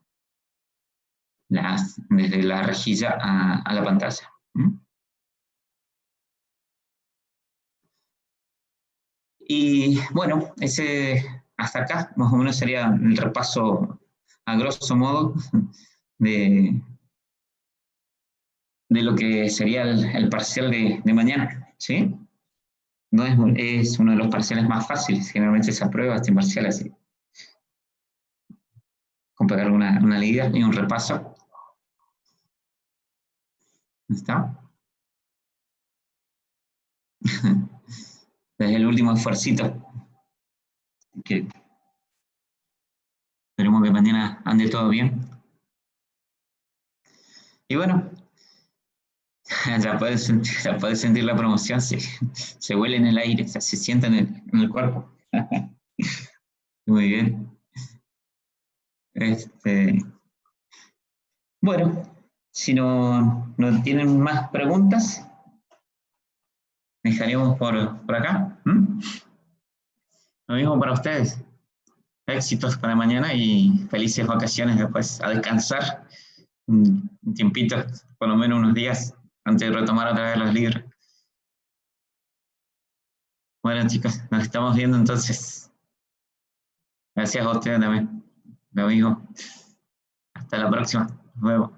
la rejilla a la pantalla. Y bueno, hasta acá más o menos sería el repaso a grosso modo de de lo que sería el parcial de mañana, ¿sí? No es uno de los parciales más fáciles, generalmente se aprueba este parcial así. Con pegar una leída y un repaso. ¿Está? Es el último esfuercito. Que esperemos que mañana ande todo bien. Y bueno, ya puedes sentir la promoción, se huele en el aire, o sea, se sienta en el cuerpo. Muy bien. Bueno, si no tienen más preguntas, dejaremos por acá. Lo mismo para ustedes. Éxitos para mañana y felices vacaciones después, a descansar un tiempito, por lo menos unos días, antes de retomar otra vez los libros. Bueno, chicos, nos estamos viendo entonces. Gracias a ustedes también. Lo mismo. Hasta la próxima. Nos vemos.